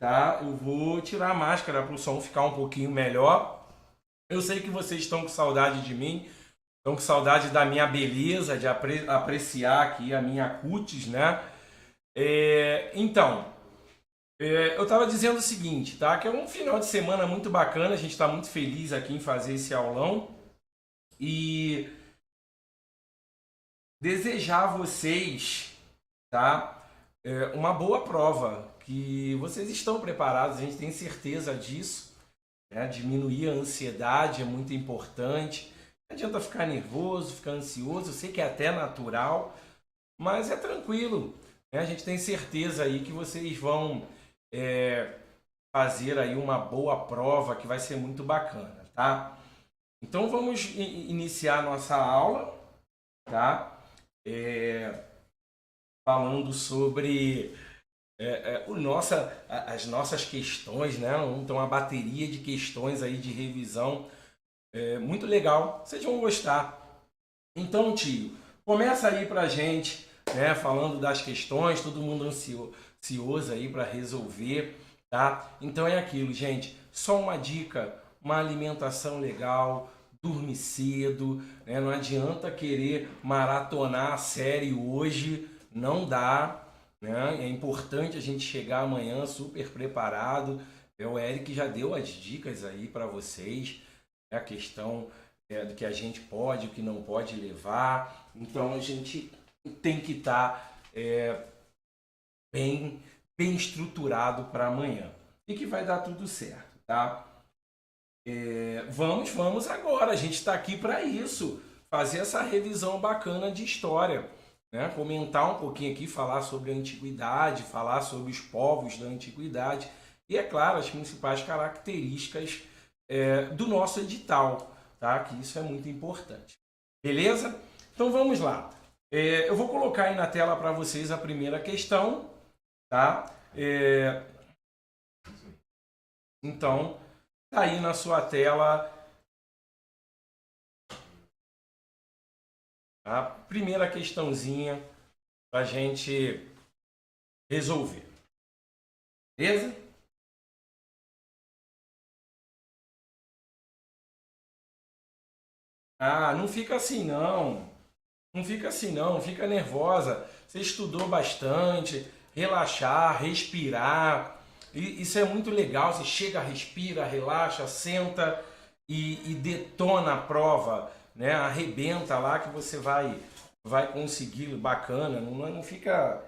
tá? Eu vou tirar a máscara para o som ficar um pouquinho melhor. Eu sei que vocês estão com saudade de mim, estão com saudade da minha beleza, de apreciar aqui a minha cutis, né? Eu estava dizendo o seguinte, tá? Que é um final de semana muito bacana, a gente está muito feliz aqui em fazer esse aulão e desejar a vocês, tá? Uma boa prova, que vocês estão preparados, a gente tem certeza disso, né? Diminuir a ansiedade é muito importante. Não adianta ficar nervoso, ficar ansioso, eu sei que é até natural, mas é tranquilo, né? A gente tem certeza aí que vocês vão fazer aí uma boa prova que vai ser muito bacana, tá? Então vamos iniciar a nossa aula, tá? Falando sobre as nossas questões, né? Então, uma bateria de questões aí de revisão muito legal. Vocês vão gostar. Então, tio, começa aí pra gente, né? Falando das questões, todo mundo ansioso aí para resolver, tá? Então é aquilo, gente. Só uma dica, uma alimentação legal, dormir cedo, né? Não adianta querer maratonar a série hoje, não dá, né? É importante a gente chegar amanhã super preparado. O Eric já deu as dicas aí para vocês, a questão do que a gente pode, o que não pode levar. Então a gente tem que estar bem estruturado para amanhã e que vai dar tudo certo, tá? Vamos agora, a gente está aqui para isso, fazer essa revisão bacana de história, né? Comentar um pouquinho aqui, falar sobre a antiguidade, falar sobre os povos da antiguidade e, é claro, as principais características do nosso edital, tá? Que isso é muito importante. Beleza? Então vamos lá. Eu vou colocar aí na tela para vocês a primeira questão, tá? Então, tá aí na sua tela a primeira questãozinha para a gente resolver. Beleza? Ah, não fica assim não. Não fica assim não, não fica nervosa. Você estudou bastante, relaxar, respirar. Isso é muito legal. Você chega, respira, relaxa, senta e detona a prova, né? Arrebenta lá que você vai conseguir bacana. Não fica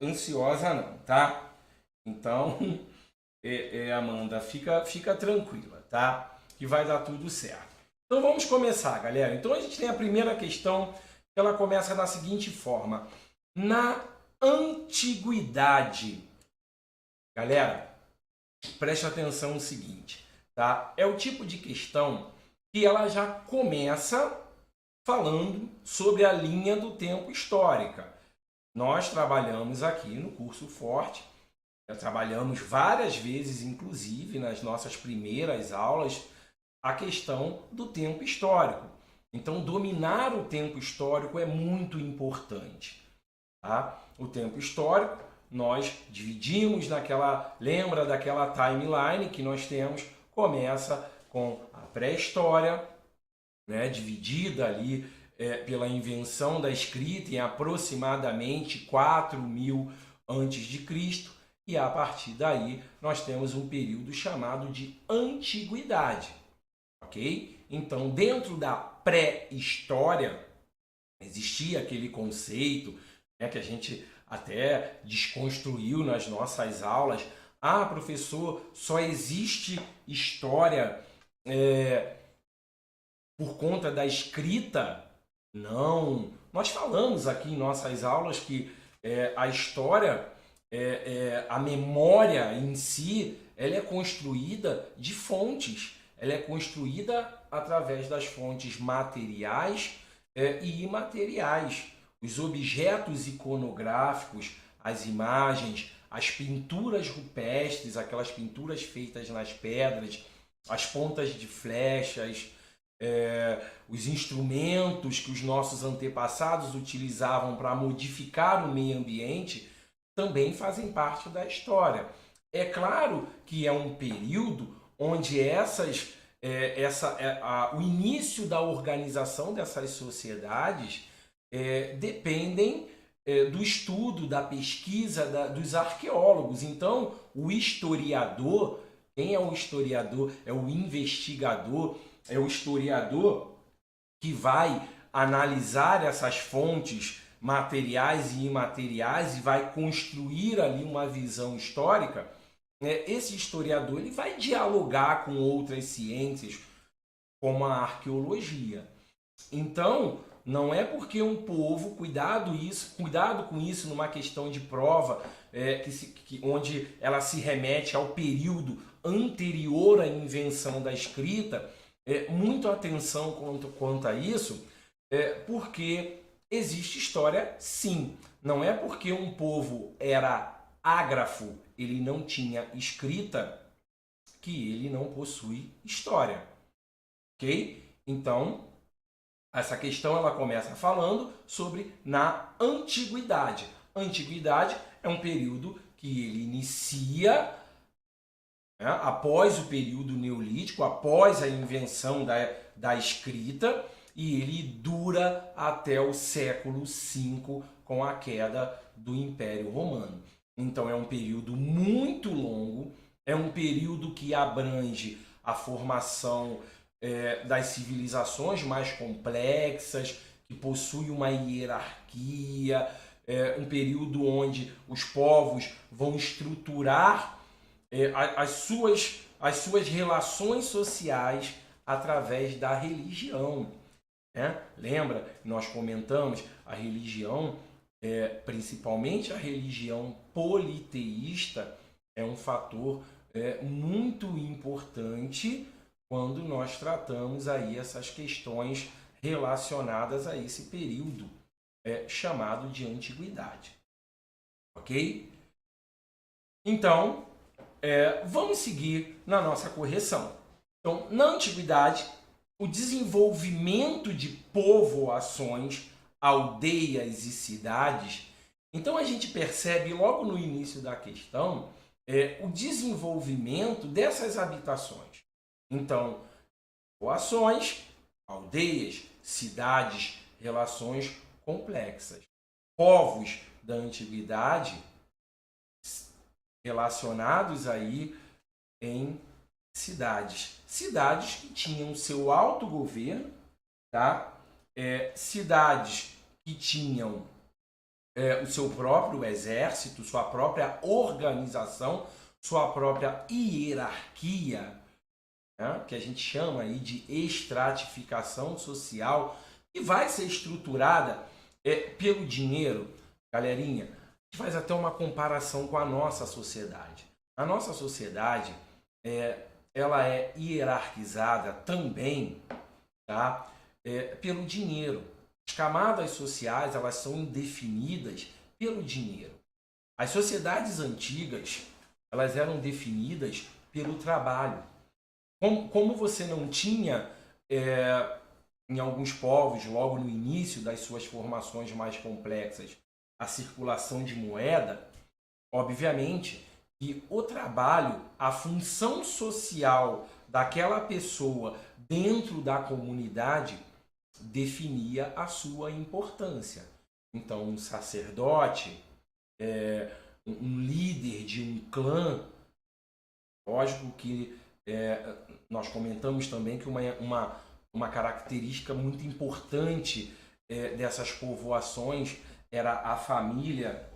ansiosa não, tá? Então, Amanda, fica tranquila, tá? Que vai dar tudo certo. Então vamos começar, galera. Então a gente tem a primeira questão, que ela começa da seguinte forma. Na antiguidade, galera, preste atenção no seguinte, tá? É o tipo de questão que ela já começa falando sobre a linha do tempo histórica. Nós trabalhamos aqui no curso Forte, trabalhamos várias vezes, inclusive nas nossas primeiras aulas, a questão do tempo histórico. Então, dominar o tempo histórico é muito importante. Tá? O tempo histórico, nós dividimos lembra daquela timeline que nós temos, começa com a pré-história, né, dividida ali pela invenção da escrita em aproximadamente 4.000 antes de Cristo, e a partir daí nós temos um período chamado de antiguidade. Ok? Então, dentro da pré-história, existia aquele conceito, né, que a gente até desconstruiu nas nossas aulas. Ah, professor, só existe história por conta da escrita? Não. Nós falamos aqui em nossas aulas que a história, a memória em si, ela é construída de fontes. Ela é construída através das fontes materiais e imateriais. Os objetos iconográficos, as imagens, as pinturas rupestres, aquelas pinturas feitas nas pedras, as pontas de flechas, os instrumentos que os nossos antepassados utilizavam para modificar o meio ambiente, também fazem parte da história. É claro que é um período onde o início da organização dessas sociedades dependem do estudo, da pesquisa dos arqueólogos. Então, o historiador, quem é o historiador? É o investigador, é o historiador que vai analisar essas fontes materiais e imateriais e vai construir ali uma visão histórica. Esse historiador ele vai dialogar com outras ciências, como a arqueologia. Então, não é porque um povo, cuidado com isso numa questão de prova, onde ela se remete ao período anterior à invenção da escrita, muito atenção quanto a isso, porque existe história sim. Não é porque um povo era ágrafo, ele não tinha escrita, que ele não possui história. Ok? Então, essa questão ela começa falando sobre na antiguidade. Antiguidade é um período que ele inicia após o período neolítico, após a invenção da escrita, e ele dura até o século V com a queda do Império Romano. Então é um período muito longo, é um período que abrange a formação das civilizações mais complexas, que possui uma hierarquia, um período onde os povos vão estruturar as suas relações sociais através da religião. Lembra? Nós comentamos a religião, principalmente a religião politeísta, é um fator muito importante quando nós tratamos aí essas questões relacionadas a esse período chamado de antiguidade. Ok? Então, vamos seguir na nossa correção. Então, na antiguidade, o desenvolvimento de povoações, aldeias e cidades. Então, a gente percebe logo no início da questão o desenvolvimento dessas habitações. Então, povoações, aldeias, cidades, relações complexas. Povos da antiguidade relacionados aí em cidades. Cidades que tinham seu autogoverno, tá? Cidades que tinham o seu próprio exército, sua própria organização, sua própria hierarquia, que a gente chama aí de estratificação social, que vai ser estruturada pelo dinheiro. Galerinha, a gente faz até uma comparação com a nossa sociedade. A nossa sociedade, ela é hierarquizada também, tá? Pelo dinheiro. As camadas sociais, elas são definidas pelo dinheiro. As sociedades antigas, elas eram definidas pelo trabalho. Como você não tinha, em alguns povos, logo no início das suas formações mais complexas, a circulação de moeda, obviamente que o trabalho, a função social daquela pessoa dentro da comunidade definia a sua importância. Então, um sacerdote, um líder de um clã, lógico que nós comentamos também que uma característica muito importante dessas povoações era a família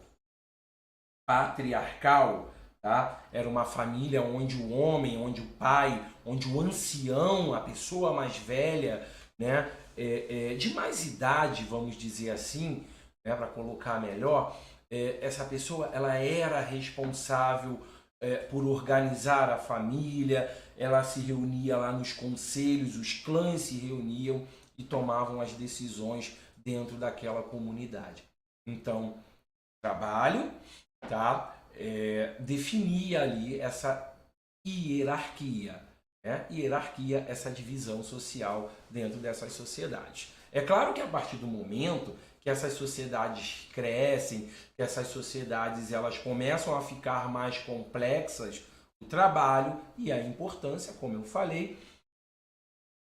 patriarcal, tá? Era uma família onde o homem, onde o pai, onde o ancião, a pessoa mais velha, né, de mais idade, vamos dizer assim, né, para colocar melhor, essa pessoa ela era responsável por organizar a família, ela se reunia lá nos conselhos, os clãs se reuniam e tomavam as decisões dentro daquela comunidade. Então, trabalho, tá? Definia ali essa hierarquia, essa divisão social dentro dessas sociedades. É claro que a partir do momento que essas sociedades crescem, que essas sociedades elas começam a ficar mais complexas, o trabalho e a importância, como eu falei,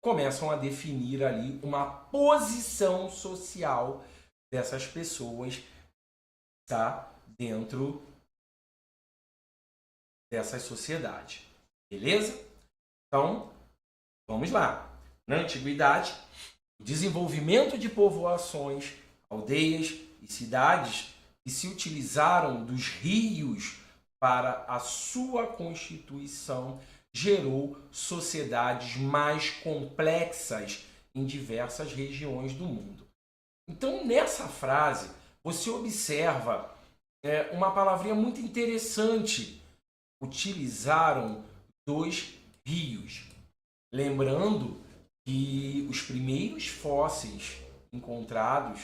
começam a definir ali uma posição social dessas pessoas, tá? Dentro dessas sociedades. Beleza? Então, vamos lá. Na antiguidade, o desenvolvimento de povoações, aldeias e cidades que se utilizaram dos rios para a sua constituição gerou sociedades mais complexas em diversas regiões do mundo. Então, nessa frase, você observa uma palavrinha muito interessante. Utilizaram dos rios. Lembrando que os primeiros fósseis encontrados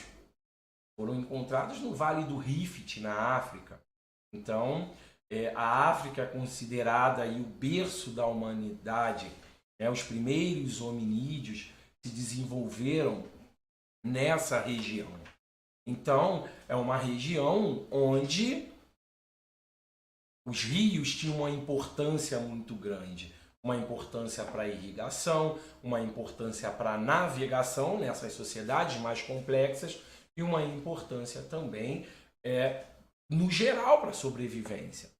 foram encontrados no Vale do Rift, na África. Então, a África é considerada aí o berço da humanidade. Os primeiros hominídeos se desenvolveram nessa região. Então, é uma região onde os rios tinham uma importância muito grande. Uma importância para a irrigação, uma importância para a navegação nessas sociedades mais complexas e uma importância também, no geral, para a sobrevivência.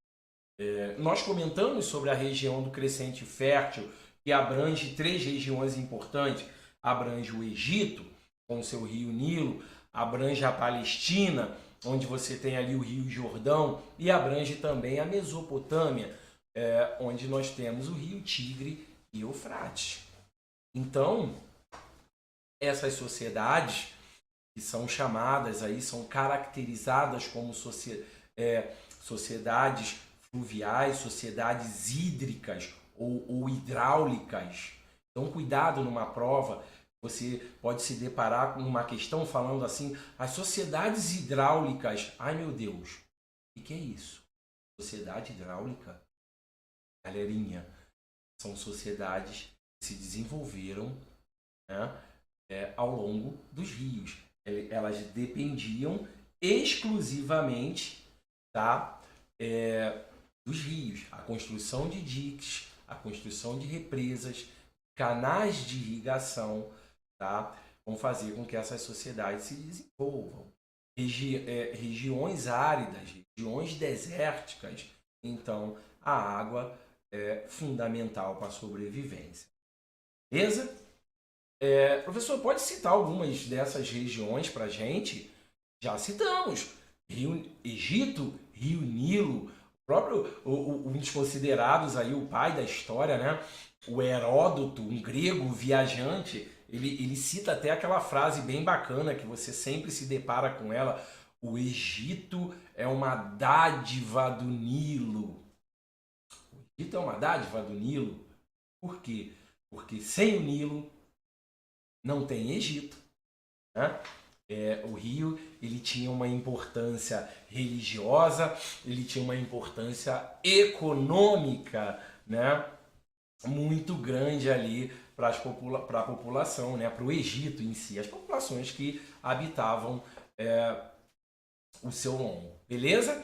Nós comentamos sobre a região do Crescente Fértil, que abrange 3 regiões importantes. Abrange o Egito, com o seu rio Nilo, abrange a Palestina, onde você tem ali o rio Jordão, e abrange também a Mesopotâmia, onde nós temos o rio Tigre e Eufrates. Então, essas sociedades que são chamadas aí, são caracterizadas como sociedades fluviais, sociedades hídricas ou hidráulicas. Então, cuidado numa prova, você pode se deparar com uma questão falando assim, as sociedades hidráulicas. Ai, meu Deus, o que é isso? Sociedade hidráulica? Galerinha, são sociedades que se desenvolveram, né, ao longo dos rios. Elas dependiam exclusivamente, tá, dos rios. A construção de diques, a construção de represas, canais de irrigação, tá, vão fazer com que essas sociedades se desenvolvam. Regiões áridas, regiões desérticas, então a água é fundamental para a sobrevivência. Beleza? Professor, pode citar algumas dessas regiões para a gente? Já citamos. Egito, Rio Nilo, um dos considerados aí o pai da história, né? O Heródoto, um grego viajante, ele cita até aquela frase bem bacana que você sempre se depara com ela: o Egito é uma dádiva do Nilo. O Egito é uma dádiva do Nilo. Por quê? Porque sem o Nilo não tem Egito, né? O rio ele tinha uma importância religiosa, ele tinha uma importância econômica, né, muito grande ali para a população, né, para o Egito em si, as populações que habitavam o seu longo. Beleza?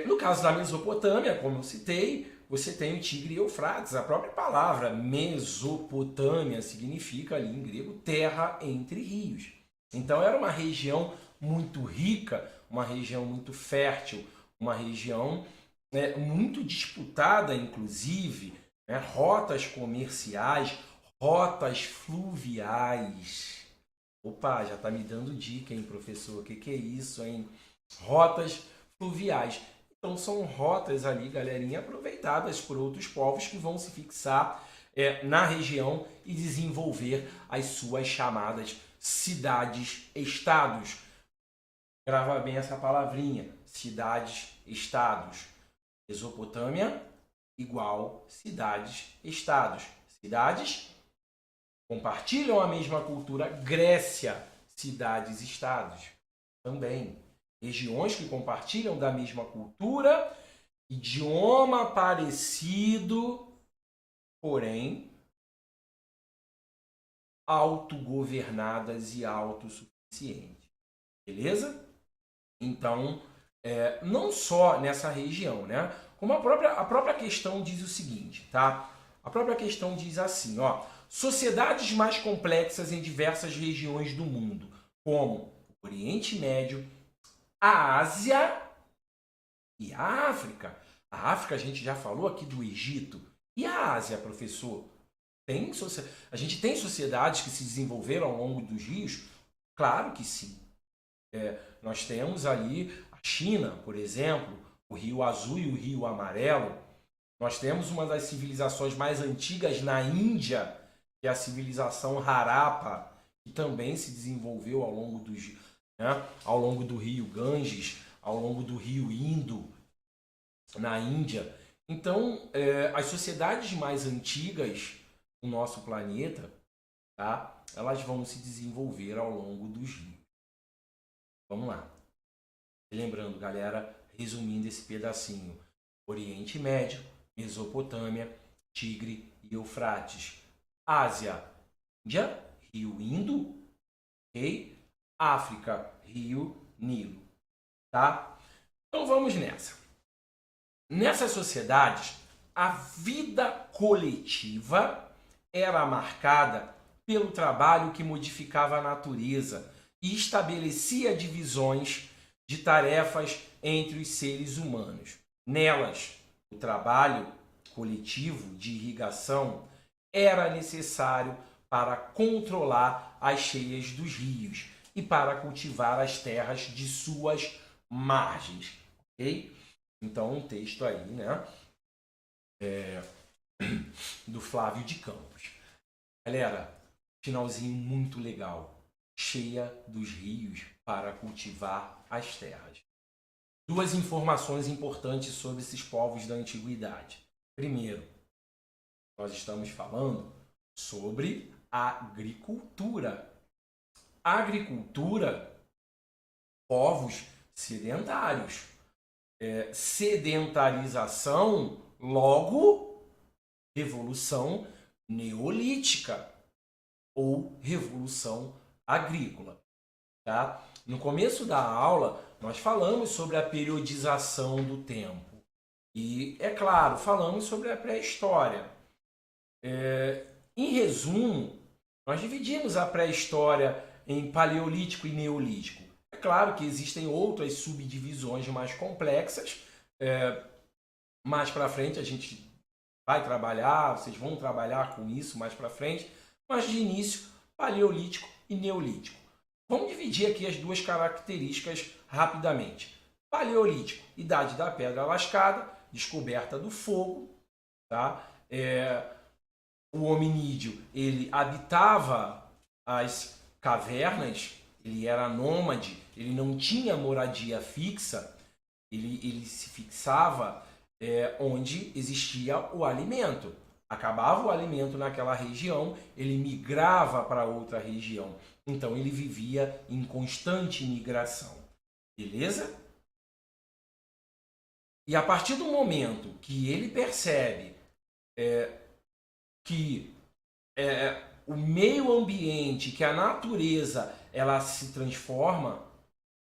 No caso da Mesopotâmia, como eu citei, você tem o Tigre e Eufrates. A própria palavra Mesopotâmia significa ali em grego terra entre rios. Então era uma região muito rica, uma região muito fértil, uma região muito disputada, inclusive, né? Rotas comerciais, rotas fluviais. Opa, já está me dando dica, hein, professor? O que é isso, hein? Rotas fluviais. Então são rotas ali, galerinha, aproveitadas por outros povos que vão se fixar na região e desenvolver as suas chamadas cidades-estados. Grava bem essa palavrinha, cidades-estados. Mesopotâmia igual cidades-estados. Cidades compartilham a mesma cultura. Grécia, cidades-estados também. Regiões que compartilham da mesma cultura, idioma parecido, porém autogovernadas e autossuficientes. Beleza? Então, não só nessa região, né? Como a própria questão diz o seguinte, tá? A própria questão diz assim, ó, sociedades mais complexas em diversas regiões do mundo, como o Oriente Médio, a Ásia e a África. A África a gente já falou aqui do Egito. E a Ásia, professor? A gente tem sociedades que se desenvolveram ao longo dos rios? Claro que sim. Nós temos ali a China, por exemplo, o Rio Azul e o Rio Amarelo. Nós temos uma das civilizações mais antigas na Índia, que é a civilização Harappa, que também se desenvolveu ao longo do rio Ganges, ao longo do rio Indo, na Índia. Então, as sociedades mais antigas do nosso planeta, tá? Elas vão se desenvolver ao longo dos rios. Vamos lá. Lembrando, galera, resumindo esse pedacinho: Oriente Médio, Mesopotâmia, Tigre e Eufrates. Ásia, Índia, Rio Indo, ok? África, Rio Nilo, tá? Então vamos nessa. Nessas sociedades, a vida coletiva era marcada pelo trabalho que modificava a natureza e estabelecia divisões de tarefas entre os seres humanos. Nelas, o trabalho coletivo de irrigação era necessário para controlar as cheias dos rios e para cultivar as terras de suas margens. Ok? Então, um texto aí, né? Do Flávio de Campos. Galera, finalzinho muito legal. Cheia dos rios para cultivar as terras. Duas informações importantes sobre esses povos da antiguidade. Primeiro, nós estamos falando sobre agricultura. Agricultura, povos sedentários. Sedentarização, logo, revolução neolítica ou revolução agrícola. Tá? No começo da aula, nós falamos sobre a periodização do tempo. E, é claro, falamos sobre a pré-história. Em resumo, nós dividimos a pré-história em paleolítico e neolítico. É claro que existem outras subdivisões mais complexas. Mais para frente a gente vai trabalhar, vocês vão trabalhar com isso mais para frente. Mas de início, paleolítico e neolítico. Vamos dividir aqui as duas características rapidamente. Paleolítico, idade da pedra lascada, descoberta do fogo. Tá? O hominídeo, ele habitava as cavernas, ele era nômade, ele não tinha moradia fixa, ele se fixava onde existia o alimento. Acabava o alimento naquela região, ele migrava para outra região. Então ele vivia em constante migração. Beleza? E a partir do momento que ele percebe que o meio ambiente, que a natureza, ela se transforma,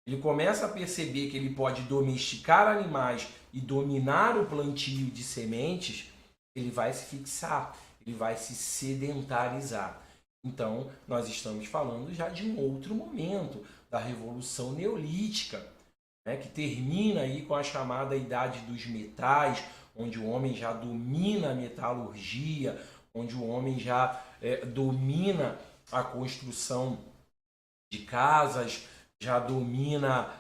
ele começa a perceber que ele pode domesticar animais e dominar o plantio de sementes, ele vai se fixar, ele vai se sedentarizar. Então, nós estamos falando já de um outro momento, da Revolução Neolítica, né, que termina aí com a chamada Idade dos Metais, onde o homem já domina a metalurgia, onde o homem já domina a construção de casas, já domina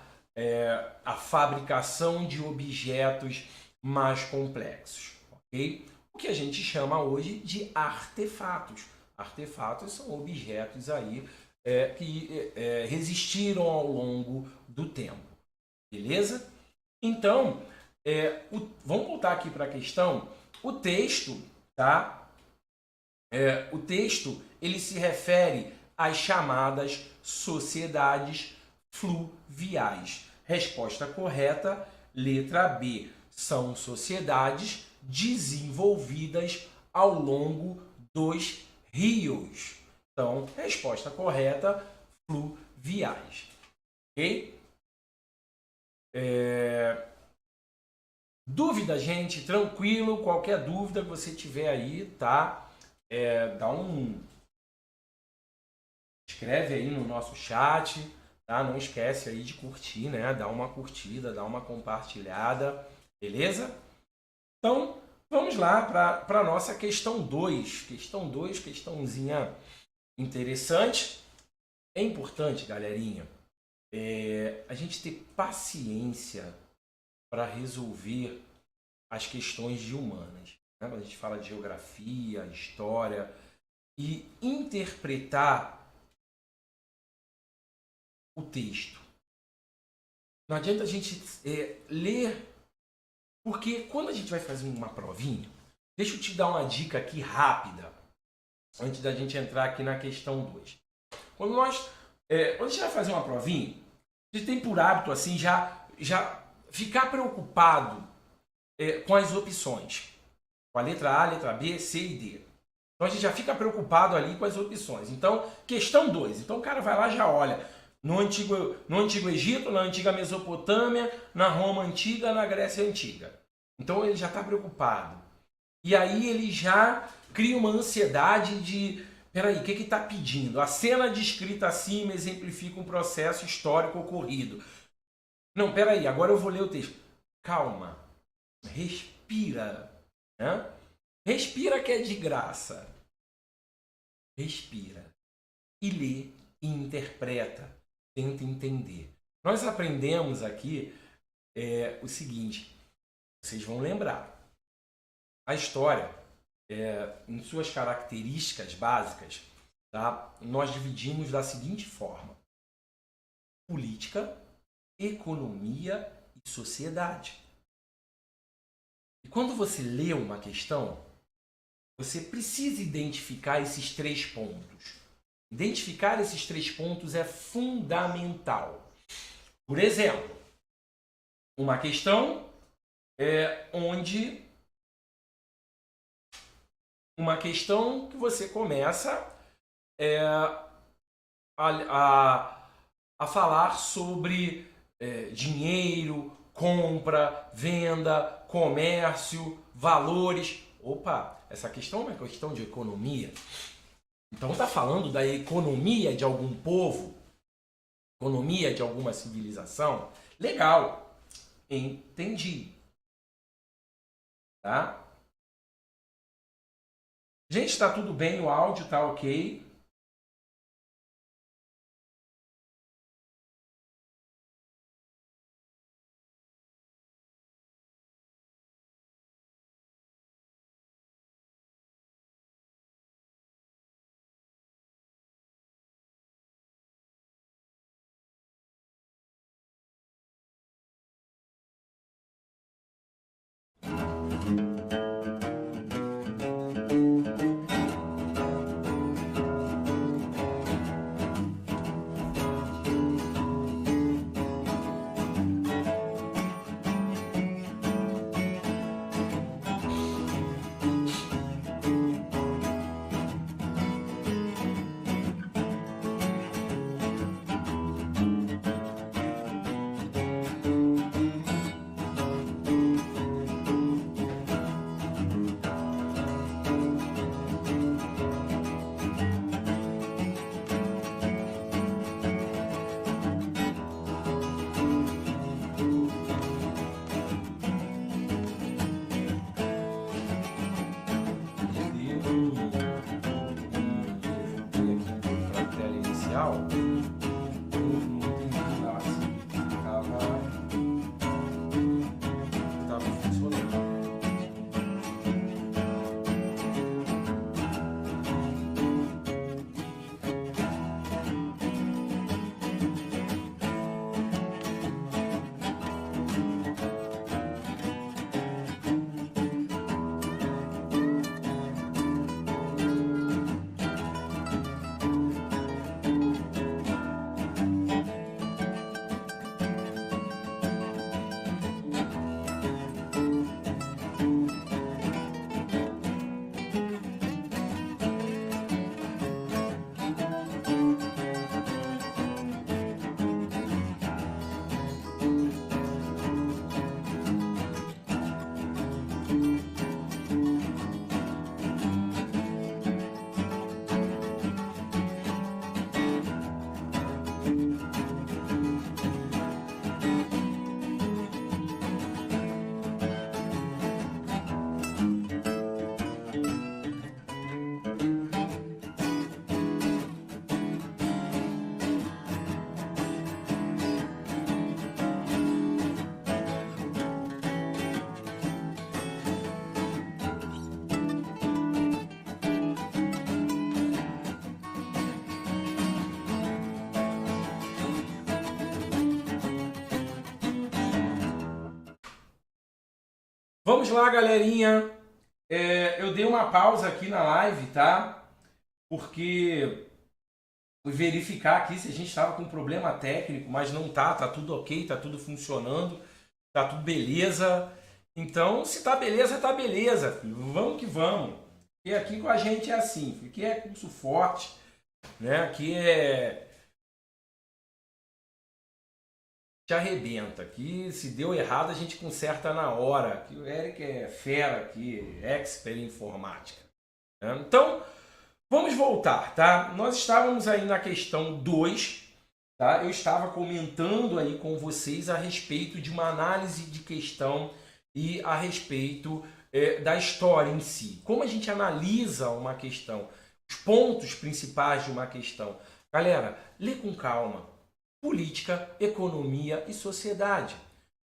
a fabricação de objetos mais complexos, ok? O que a gente chama hoje de artefatos. Artefatos são objetos aí que resistiram ao longo do tempo, beleza? Então, vamos voltar aqui para a questão. O texto, tá? O texto, ele se refere às chamadas sociedades fluviais. Resposta correta, letra B. São sociedades desenvolvidas ao longo dos rios. Então, resposta correta, fluviais. Ok? Dúvida, gente? Tranquilo. Qualquer dúvida que você tiver aí, tá? Escreve aí no nosso chat, tá? Não esquece aí de curtir, né? Dá uma curtida, dá uma compartilhada, beleza? Então, vamos lá para a nossa questão 2. Questão 2, questãozinha interessante. É importante, galerinha, a gente ter paciência para resolver as questões de humanas. Né? Quando a gente fala de geografia, história, e interpretar o texto. Não adianta a gente ler, porque quando a gente vai fazer uma provinha, deixa eu te dar uma dica aqui rápida, antes da gente entrar aqui na questão 2. Quando a gente vai fazer uma provinha, a gente tem por hábito assim, já ficar preocupado com as opções. Com a letra A, letra B, C e D. Então a gente já fica preocupado ali com as opções. Então, questão 2. Então o cara vai lá e já olha no Antigo Egito, na Antiga Mesopotâmia, na Roma Antiga, na Grécia Antiga. Então ele já está preocupado. E aí ele já cria uma ansiedade de... Peraí, o que está pedindo? A cena descrita acima exemplifica um processo histórico ocorrido. Não, peraí, agora eu vou ler o texto. Calma, respira. Né? Respira que é de graça. Respira. E lê e interpreta. Tenta entender. Nós aprendemos aqui o seguinte. Vocês vão lembrar. A história, em suas características básicas, tá? Nós dividimos da seguinte forma. Política, economia e sociedade. E quando você lê uma questão, você precisa identificar esses 3 pontos. Identificar esses 3 pontos é fundamental. Por exemplo, uma questão onde... Uma questão que você começa a falar sobre dinheiro, compra, venda, comércio, valores. Opa, essa questão é uma questão de economia. Então está falando da economia de algum povo, economia de alguma civilização. Legal, entendi. Tá? Gente, está tudo bem? O áudio está ok? Vamos lá, galerinha. Eu dei uma pausa aqui na live, tá? Porque fui verificar aqui se a gente estava com problema técnico, mas não tá tudo ok, tá tudo funcionando, tá tudo beleza. Então, se tá beleza, tá beleza, filho. Vamos que vamos. E aqui com a gente é assim, aqui é curso forte, né? Aqui te arrebenta. Aqui, se deu errado, a gente conserta na hora. Aqui o Eric é fera aqui, expert em informática, né? Então, vamos voltar, tá? Nós estávamos aí na questão 2, tá? Eu estava comentando aí com vocês a respeito de uma análise de questão e a respeito da história em si. Como a gente analisa uma questão, os pontos principais de uma questão. Galera, lê com calma. Política, economia e sociedade.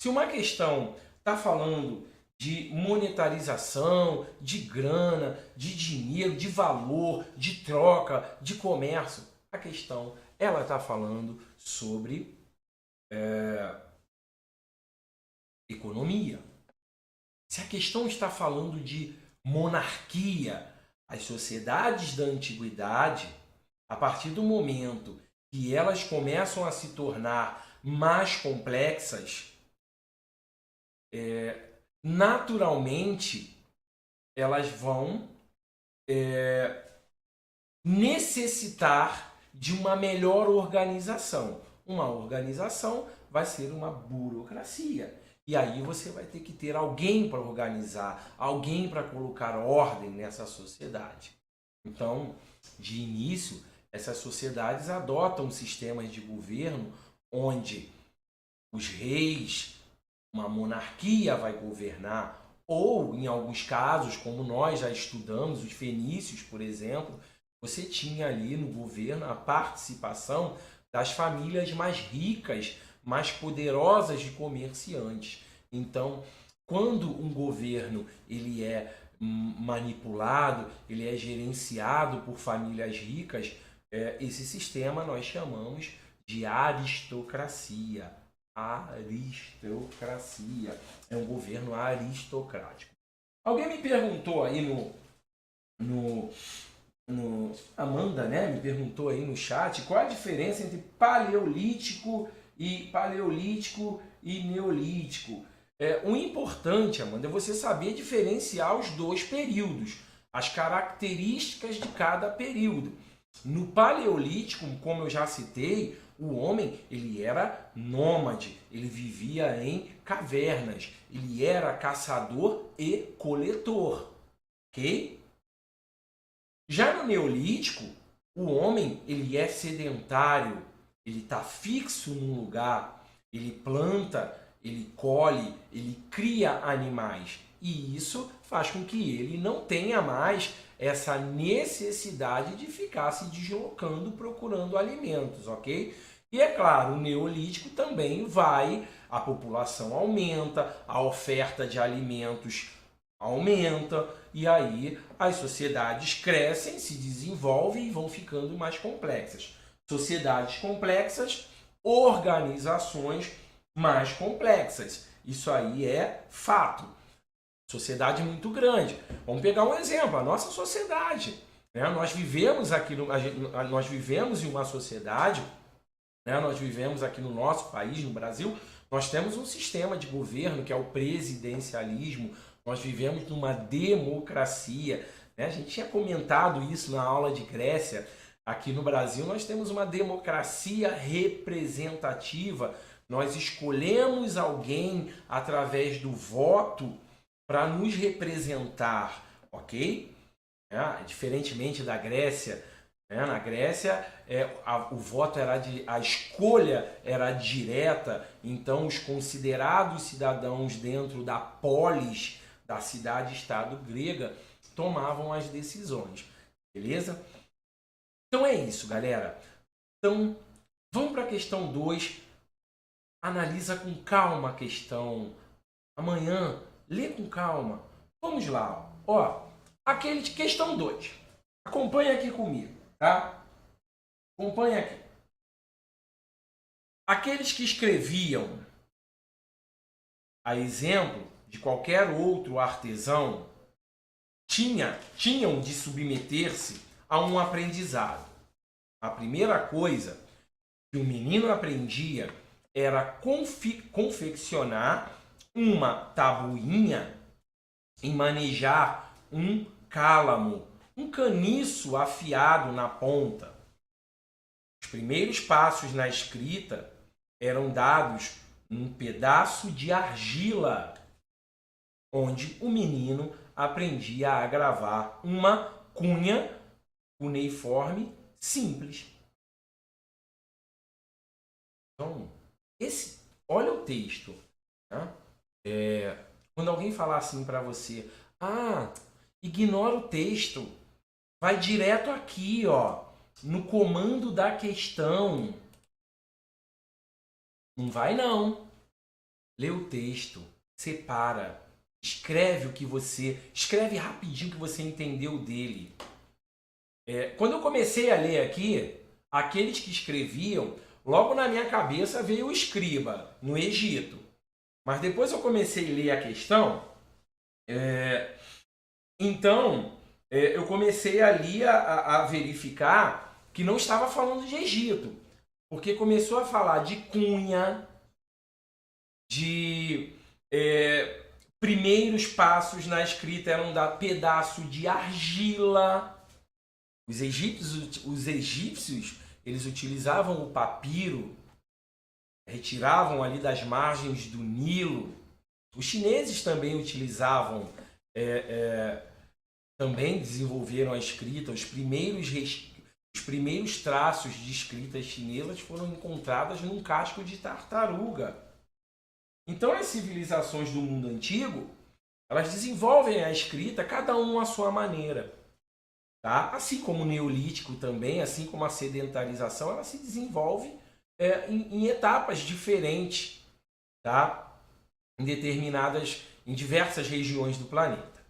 Se uma questão está falando de monetarização, de grana, de dinheiro, de valor, de troca, de comércio, a questão ela está falando sobre economia. Se a questão está falando de monarquia, as sociedades da antiguidade, a partir do momento que elas começam a se tornar mais complexas, naturalmente elas vão necessitar de uma melhor organização. Uma organização vai ser uma burocracia. E aí você vai ter que ter alguém para organizar, alguém para colocar ordem nessa sociedade. Então, de início, essas sociedades adotam sistemas de governo onde os reis, uma monarquia vai governar, ou em alguns casos, como nós já estudamos, os fenícios, por exemplo, você tinha ali no governo a participação das famílias mais ricas, mais poderosas de comerciantes. Então, quando um governo ele é manipulado, ele é gerenciado por famílias ricas, esse sistema nós chamamos de aristocracia. Aristocracia. É um governo aristocrático. Alguém me perguntou aí Amanda, né? Me perguntou aí no chat qual a diferença entre paleolítico e neolítico. O importante, Amanda, é você saber diferenciar os dois períodos, as características de cada período. No paleolítico, como eu já citei, o homem ele era nômade, ele vivia em cavernas, ele era caçador e coletor, ok? Já no neolítico, o homem ele é sedentário, ele está fixo num lugar, ele planta, ele colhe, ele cria animais. E isso faz com que ele não tenha mais essa necessidade de ficar se deslocando procurando alimentos, ok? E é claro, o neolítico também a população aumenta, a oferta de alimentos aumenta, e aí as sociedades crescem, se desenvolvem e vão ficando mais complexas. Sociedades complexas, organizações mais complexas. Isso aí é fato. Sociedade muito grande. Vamos pegar um exemplo, a nossa sociedade. Né? Nós vivemos em uma sociedade, né? Nós vivemos aqui no nosso país, no Brasil, nós temos um sistema de governo que é o presidencialismo, nós vivemos numa democracia. Né? A gente tinha comentado isso na aula de Grécia. Aqui no Brasil nós temos uma democracia representativa, nós escolhemos alguém através do voto para nos representar, ok? Diferentemente da Grécia, né? Na Grécia o voto a escolha era direta, então os considerados cidadãos dentro da polis, da cidade-estado grega, tomavam as decisões, beleza? Então é isso, galera. Então, vamos para a questão 2. Analisa com calma a questão. Amanhã, lê com calma. Vamos lá. Ó, questão 2. Acompanha aqui comigo, tá? Acompanha aqui. Aqueles que escreviam, a exemplo de qualquer outro artesão tinham de submeter-se a um aprendizado. A primeira coisa que o menino aprendia era confeccionar uma tabuinha e manejar um cálamo, um caniço afiado na ponta. Os primeiros passos na escrita eram dados num pedaço de argila, onde o menino aprendia a gravar uma cunha cuneiforme simples. Então, olha o texto. Tá? Quando alguém falar assim para você, ignora o texto, vai direto aqui, ó, no comando da questão. Não vai não. Lê o texto, separa, escreve rapidinho o que você entendeu dele. Quando eu comecei a ler aqui, aqueles que escreviam, logo na minha cabeça veio o escriba, no Egito. Mas depois eu comecei a ler a questão, então eu comecei ali a verificar que não estava falando de Egito, porque começou a falar de cunha, de primeiros passos na escrita eram dar pedaço de argila. Os egípcios eles utilizavam o papiro, retiravam ali das margens do Nilo. Os chineses também utilizavam, também desenvolveram a escrita. Os primeiros traços de escritas chinesas foram encontrados num casco de tartaruga. Então as civilizações do mundo antigo, elas desenvolvem a escrita, cada um à sua maneira. Tá? Assim como o neolítico também, assim como a sedentarização, ela se desenvolve em etapas diferentes, tá? Em diversas regiões do planeta.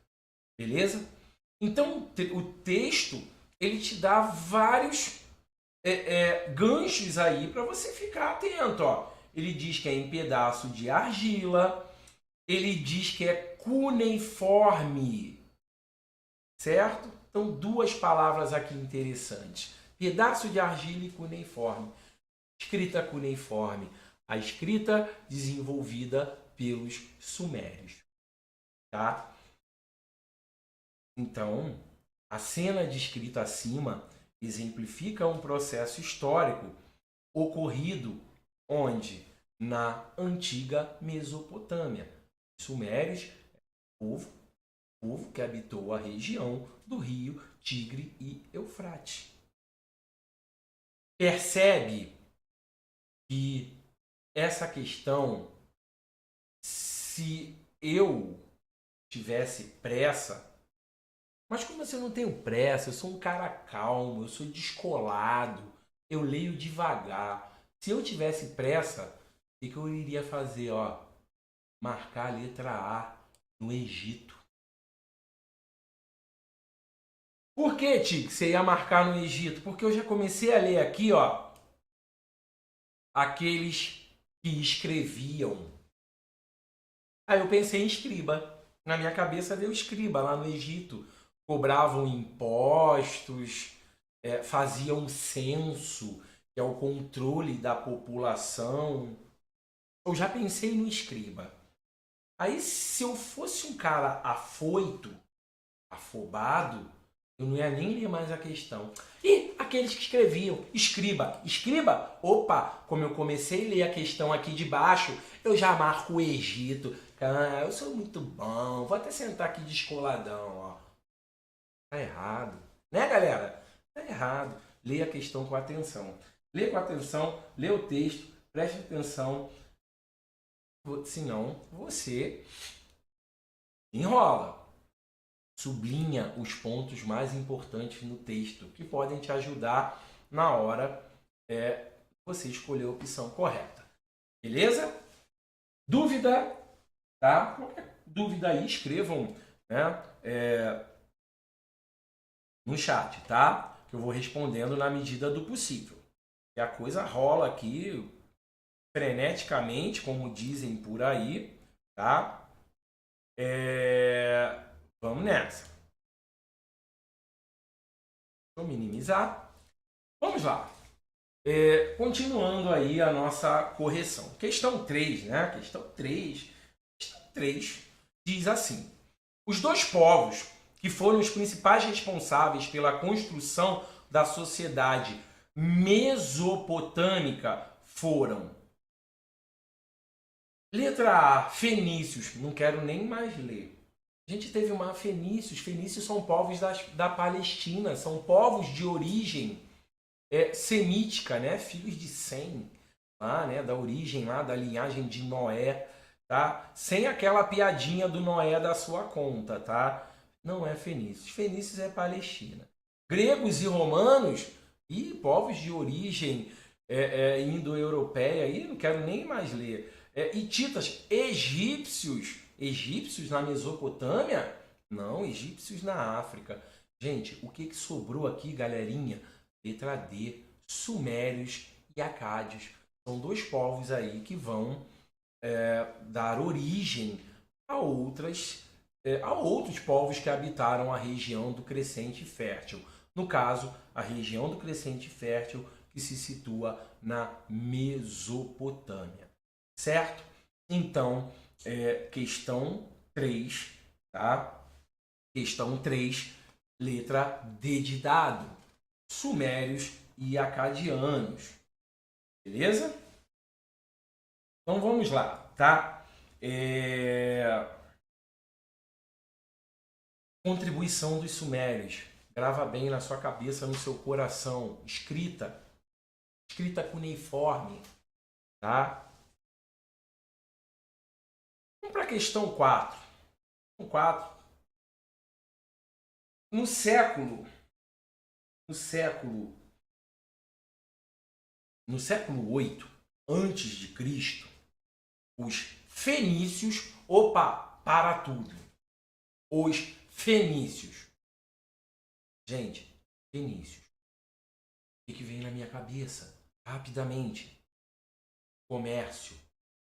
Beleza? Então o texto ele te dá vários ganchos aí para você ficar atento. Ó. Ele diz que é em pedaço de argila, ele diz que é cuneiforme, certo? Então, duas palavras aqui interessantes. Pedaço de argila e cuneiforme. Escrita cuneiforme. A escrita desenvolvida pelos sumérios. Tá? Então, a cena descrita acima exemplifica um processo histórico ocorrido onde? Na antiga Mesopotâmia. Os sumérios, povo que habitou a região do rio Tigre e Eufrates. Percebe que essa questão, se eu tivesse pressa, mas como eu não tenho pressa, eu sou um cara calmo, eu sou descolado, eu leio devagar. Se eu tivesse pressa, o que eu iria fazer? Ó, marcar a letra A no Egito. Por que, Tico, você ia marcar no Egito? Porque eu já comecei a ler aqui, ó, aqueles que escreviam. Aí eu pensei em escriba. Na minha cabeça veio escriba lá no Egito. Cobravam impostos, faziam censo, que é o controle da população. Eu já pensei no escriba. Aí, se eu fosse um cara afoito, afobado, eu não ia nem ler mais a questão. E aqueles que escreviam, escriba. Escriba? Opa, como eu comecei a ler a questão aqui de baixo, eu já marco o Egito. Ah, eu sou muito bom, vou até sentar aqui descoladão, ó. Tá errado. Né, galera? Tá errado. Leia a questão com atenção. Lê com atenção, lê o texto, preste atenção. Senão, você enrola. Sublinha os pontos mais importantes no texto que podem te ajudar na hora você escolher a opção correta. Beleza? Dúvida? Tá? Qualquer dúvida aí, escrevam, né, no chat, tá? Que eu vou respondendo na medida do possível. E a coisa rola aqui freneticamente, como dizem por aí, tá? Vamos nessa. Vou minimizar. Vamos lá. Continuando aí a nossa correção. Questão 3, né? Questão 3 diz assim: os dois povos que foram os principais responsáveis pela construção da sociedade mesopotâmica foram... Letra A, fenícios. Não quero nem mais ler. A gente teve uma fenícios. Fenícios são povos da Palestina, são povos de origem semítica, né? Filhos de Sem, lá, né? Da origem lá, da linhagem de Noé, tá? Sem aquela piadinha do Noé da sua conta, tá? Não é fenícios. Fenícios é Palestina. Gregos e romanos e povos de origem indo-europeia, aí não quero nem mais ler. Hititas, egípcios na Mesopotâmia? Não, egípcios na África. Gente, o que sobrou aqui, galerinha? Letra D, sumérios e acádios. São dois povos aí que vão dar origem a outros povos que habitaram a região do Crescente Fértil. No caso, a região do Crescente Fértil que se situa na Mesopotâmia. Certo? Então, questão 3, tá? Questão 3, letra D de dado. Sumérios e acadianos. Beleza? Então vamos lá, tá? Contribuição dos sumérios. Grava bem na sua cabeça, no seu coração. Escrita cuneiforme, tá? Vamos para a questão 4. No século 8 antes de Cristo, os fenícios, para tudo. Os fenícios. Gente, fenícios. O que vem na minha cabeça? Rapidamente. Comércio,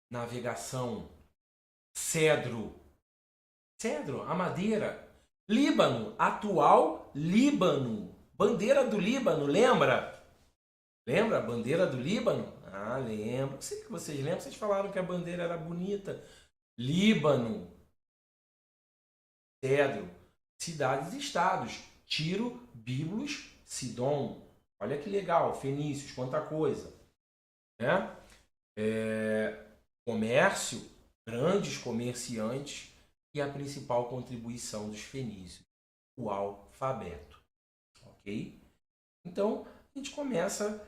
navegação, cedro, a madeira. Líbano, atual Líbano. Bandeira do Líbano, lembra? Lembra a bandeira do Líbano? Ah, lembro. Sei que vocês lembram, vocês falaram que a bandeira era bonita. Líbano, cedro, cidades e estados. Tiro, Biblos, Sidom. Olha que legal, fenícios, quanta coisa. Né? Comércio, grandes comerciantes e a principal contribuição dos fenícios, o alfabeto. Ok? Então, a gente começa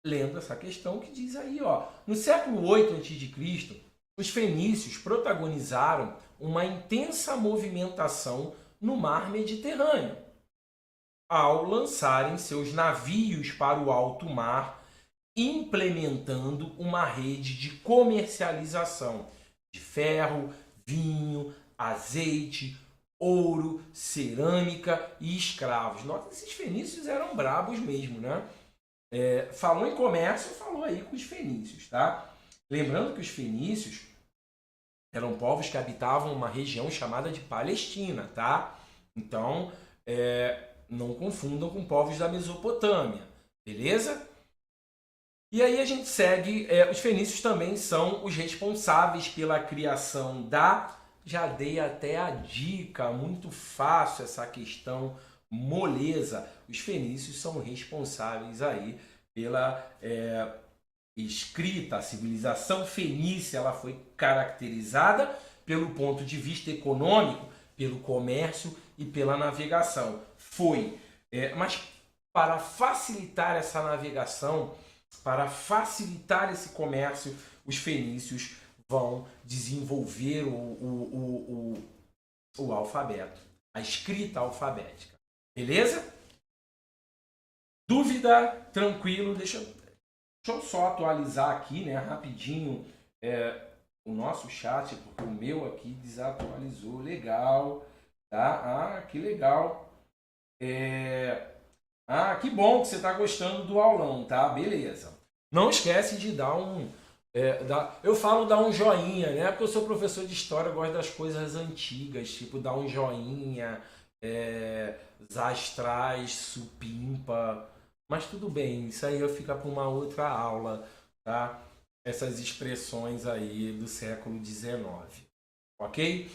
lendo essa questão que diz aí, ó, no século 8 a.C., os fenícios protagonizaram uma intensa movimentação no mar Mediterrâneo, ao lançarem seus navios para o alto mar, implementando uma rede de comercialização de ferro, vinho, azeite, ouro, cerâmica e escravos. Nota que esses fenícios eram brabos mesmo, né? Falou em comércio, falou aí com os fenícios, tá? Lembrando que os fenícios eram povos que habitavam uma região chamada de Palestina, tá? Então, não confundam com povos da Mesopotâmia, beleza? E aí a gente segue, os fenícios também são os responsáveis pela criação já dei até a dica, muito fácil essa questão, moleza. Os fenícios são responsáveis aí pela escrita. A civilização fenícia ela foi caracterizada pelo ponto de vista econômico, pelo comércio e pela navegação. Mas para facilitar essa navegação, para facilitar esse comércio, os fenícios vão desenvolver o alfabeto, a escrita alfabética. Beleza? Dúvida? Tranquilo? Deixa eu só atualizar aqui, né, rapidinho, o nosso chat, porque o meu aqui desatualizou. Legal, tá? Que legal. Que bom que você está gostando do aulão, tá? Beleza. Não esquece de dar Eu falo dar um joinha, né? Porque eu sou professor de história, eu gosto das coisas antigas, tipo dar um joinha, zastrais, supimpa. Mas tudo bem, isso aí fica para uma outra aula, tá? Essas expressões aí do século XIX, ok?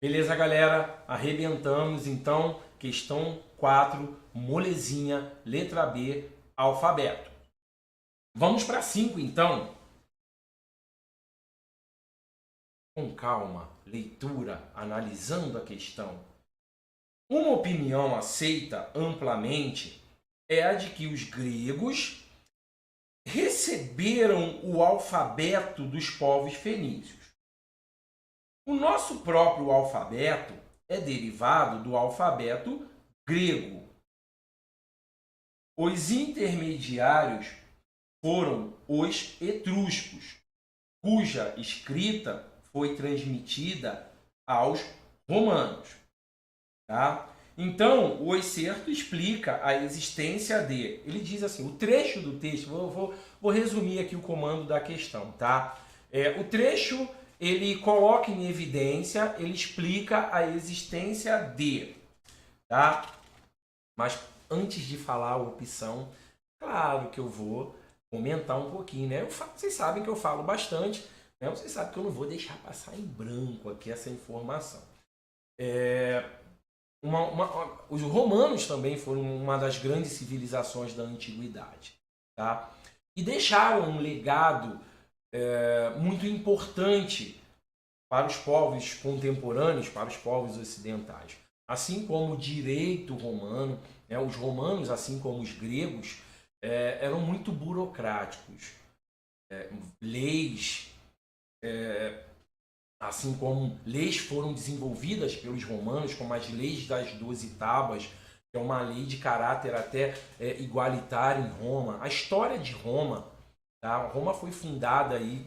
Beleza, galera? Arrebentamos, então, questão 4, molezinha, letra B, alfabeto. Vamos para 5, então. Com calma, leitura, analisando a questão. Uma opinião aceita amplamente é a de que os gregos receberam o alfabeto dos povos fenícios. O nosso próprio alfabeto é derivado do alfabeto grego. Os intermediários foram os etruscos, cuja escrita foi transmitida aos romanos. Tá? Então, o excerto explica a existência de... Ele diz assim, o trecho do texto, vou resumir aqui o comando da questão. Tá? O trecho, ele coloca em evidência, ele explica a existência de... Tá? Mas antes de falar a opção, claro que eu vou comentar um pouquinho, né? Vocês sabem que eu falo bastante, né? Vocês sabem que eu não vou deixar passar em branco aqui essa informação. Os romanos também foram uma das grandes civilizações da antiguidade, tá? E deixaram um legado muito importante para os povos contemporâneos, para os povos ocidentais. Assim como o direito romano, né, os romanos, assim como os gregos, eram muito burocráticos. Leis, assim como leis foram desenvolvidas pelos romanos, como as leis das 12 tábuas, que é uma lei de caráter até igualitário em Roma. A história de Roma, tá? Roma foi fundada aí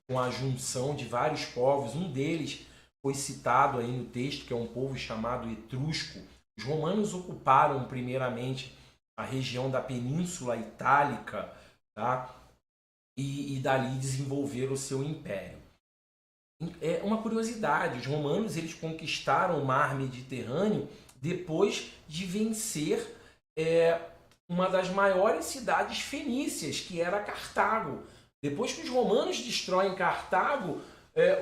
com a junção de vários povos, um deles foi citado aí no texto, que é um povo chamado etrusco. Os romanos ocuparam primeiramente a região da Península Itálica, tá? E dali desenvolveram o seu império. É uma curiosidade, os romanos eles conquistaram o mar Mediterrâneo depois de vencer uma das maiores cidades fenícias, que era Cartago. Depois que os romanos destroem Cartago,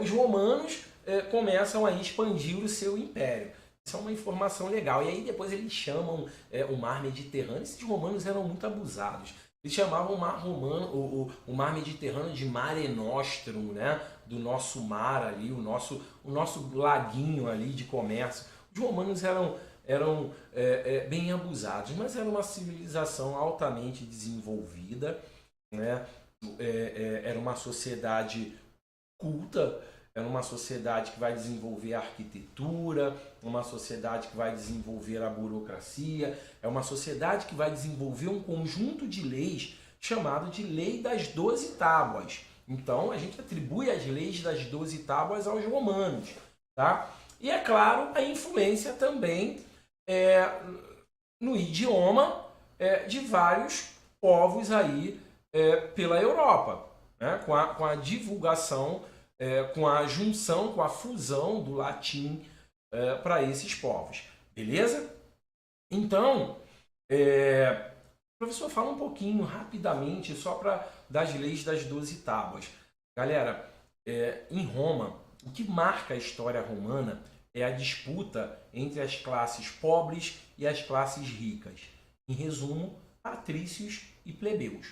os romanos começam a expandir o seu império. Isso é uma informação legal. E aí depois eles chamam o mar Mediterrâneo. Esses romanos eram muito abusados. Eles chamavam o mar romano, o mar Mediterrâneo de Mare Nostrum, né? Do nosso mar ali, o nosso laguinho ali de comércio. Os romanos eram bem abusados, mas era uma civilização altamente desenvolvida, né? Era uma sociedade culta, era uma sociedade que vai desenvolver a arquitetura, uma sociedade que vai desenvolver a burocracia, é uma sociedade que vai desenvolver um conjunto de leis chamado de Lei das 12 Tábuas. Então, a gente atribui as leis das 12 tábuas aos romanos. Tá? E, é claro, a influência também no idioma de vários povos aí pela Europa, né? Com a divulgação, com a junção, com a fusão do latim para esses povos. Beleza? Então, professor, fala um pouquinho, rapidamente, só para das leis das 12 tábuas. Galera, em Roma, o que marca a história romana é a disputa entre as classes pobres e as classes ricas. Em resumo, patrícios e plebeus.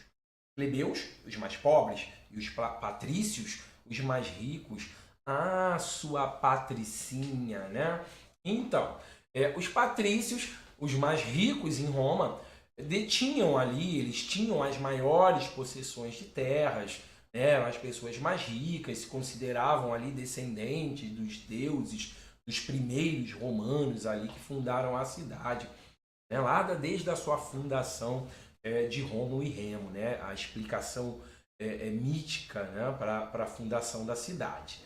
Plebeus, os mais pobres, e os patrícios, os mais ricos. Ah, sua patricinha, né? Então, os patrícios, os mais ricos em Roma, detinham ali, eles tinham as maiores possessões de terras, né? As pessoas mais ricas se consideravam ali descendentes dos deuses, dos primeiros romanos ali que fundaram a cidade, né? Lá desde a sua fundação de Rômulo e Remo, né? A explicação mítica, né? Para a fundação da cidade.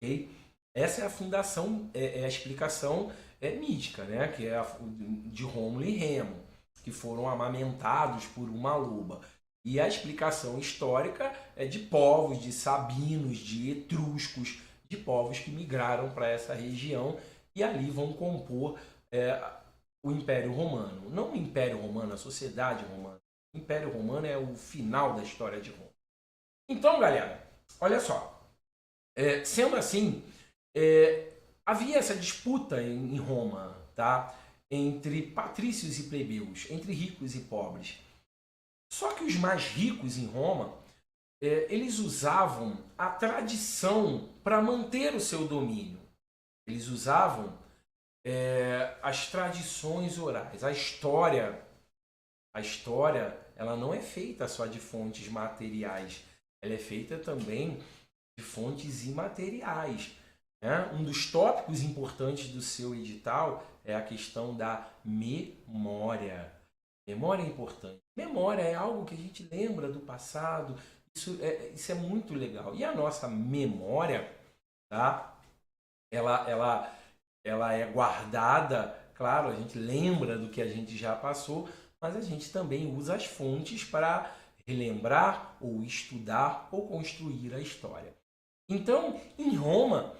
Okay? Essa é a fundação, a explicação mítica, né? Que é de Rômulo e Remo, que foram amamentados por uma loba. E a explicação histórica é de povos, de sabinos, de etruscos, de povos que migraram para essa região e ali vão compor o Império Romano. Não o Império Romano, a sociedade romana. O Império Romano é o final da história de Roma. Então, galera, olha só. Sendo assim, havia essa disputa em Roma, tá? Entre patrícios e plebeus, entre ricos e pobres. Só que os mais ricos em Roma, eles usavam a tradição para manter o seu domínio. Eles usavam as tradições orais. A história, ela não é feita só de fontes materiais. Ela é feita também de fontes imateriais. Né? Um dos tópicos importantes do seu edital é a questão da memória. Memória é importante. Memória é algo que a gente lembra do passado. Isso é muito legal. E a nossa memória, tá? Ela é guardada. Claro, a gente lembra do que a gente já passou, mas a gente também usa as fontes para relembrar ou estudar ou construir a história. Então, em Roma,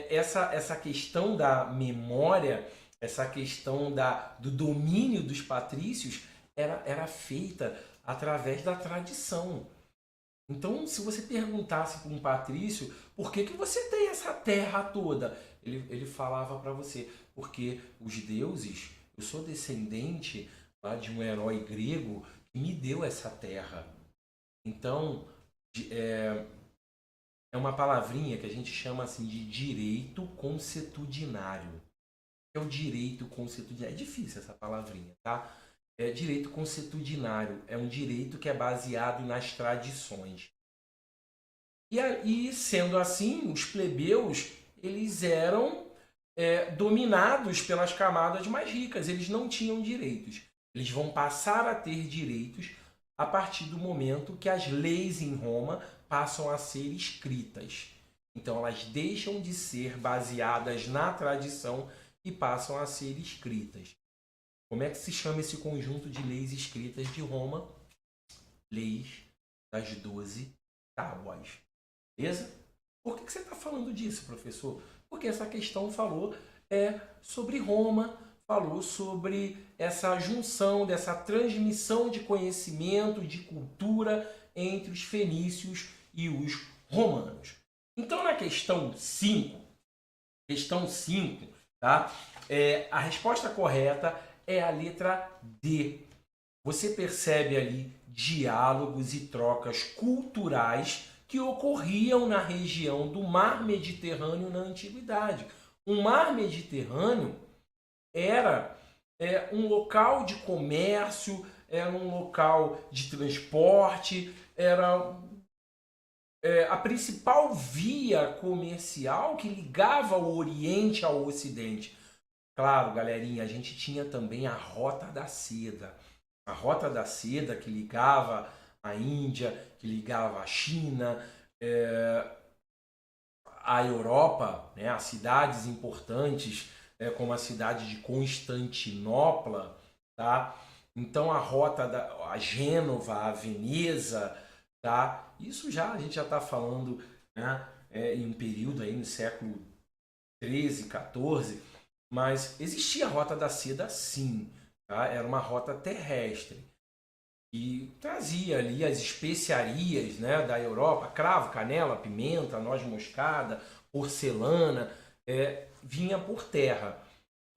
essa questão da memória, essa questão do domínio dos patrícios era feita através da tradição. Então, se você perguntasse para um patrício, por que você tem essa terra toda? Ele falava para você, porque os deuses, eu sou descendente lá de um herói grego que me deu essa terra. Então, é uma palavrinha que a gente chama assim de direito consuetudinário. É o direito consuetudinário. É difícil essa palavrinha, tá? Direito consuetudinário é um direito que é baseado nas tradições. E sendo assim, os plebeus eles eram dominados pelas camadas mais ricas. Eles não tinham direitos. Eles vão passar a ter direitos a partir do momento que as leis em Roma passam a ser escritas. Então elas deixam de ser baseadas na tradição e passam a ser escritas. Como é que se chama esse conjunto de leis escritas de Roma? Leis das 12 tábuas. Beleza? Por que você está falando disso, professor? Porque essa questão falou sobre Roma, falou sobre essa junção, dessa transmissão de conhecimento, de cultura entre os fenícios e os romanos. Então, na questão 5, tá? A resposta correta é a letra D. Você percebe ali diálogos e trocas culturais que ocorriam na região do Mar Mediterrâneo na Antiguidade. O Mar Mediterrâneo era um local de comércio, era um local de transporte, era a principal via comercial que ligava o Oriente ao Ocidente. Claro, galerinha, a gente tinha também a Rota da Seda. A Rota da Seda que ligava a Índia, que ligava a China, a Europa, né, as cidades importantes, como a cidade de Constantinopla, tá? Então a Gênova, a Veneza, tá? Isso a gente já está falando, né, em um período aí no século 13, 14, mas existia a Rota da Seda sim, tá? Era uma rota terrestre e trazia ali as especiarias, né, da Europa, cravo, canela, pimenta, noz moscada, porcelana, vinha por terra.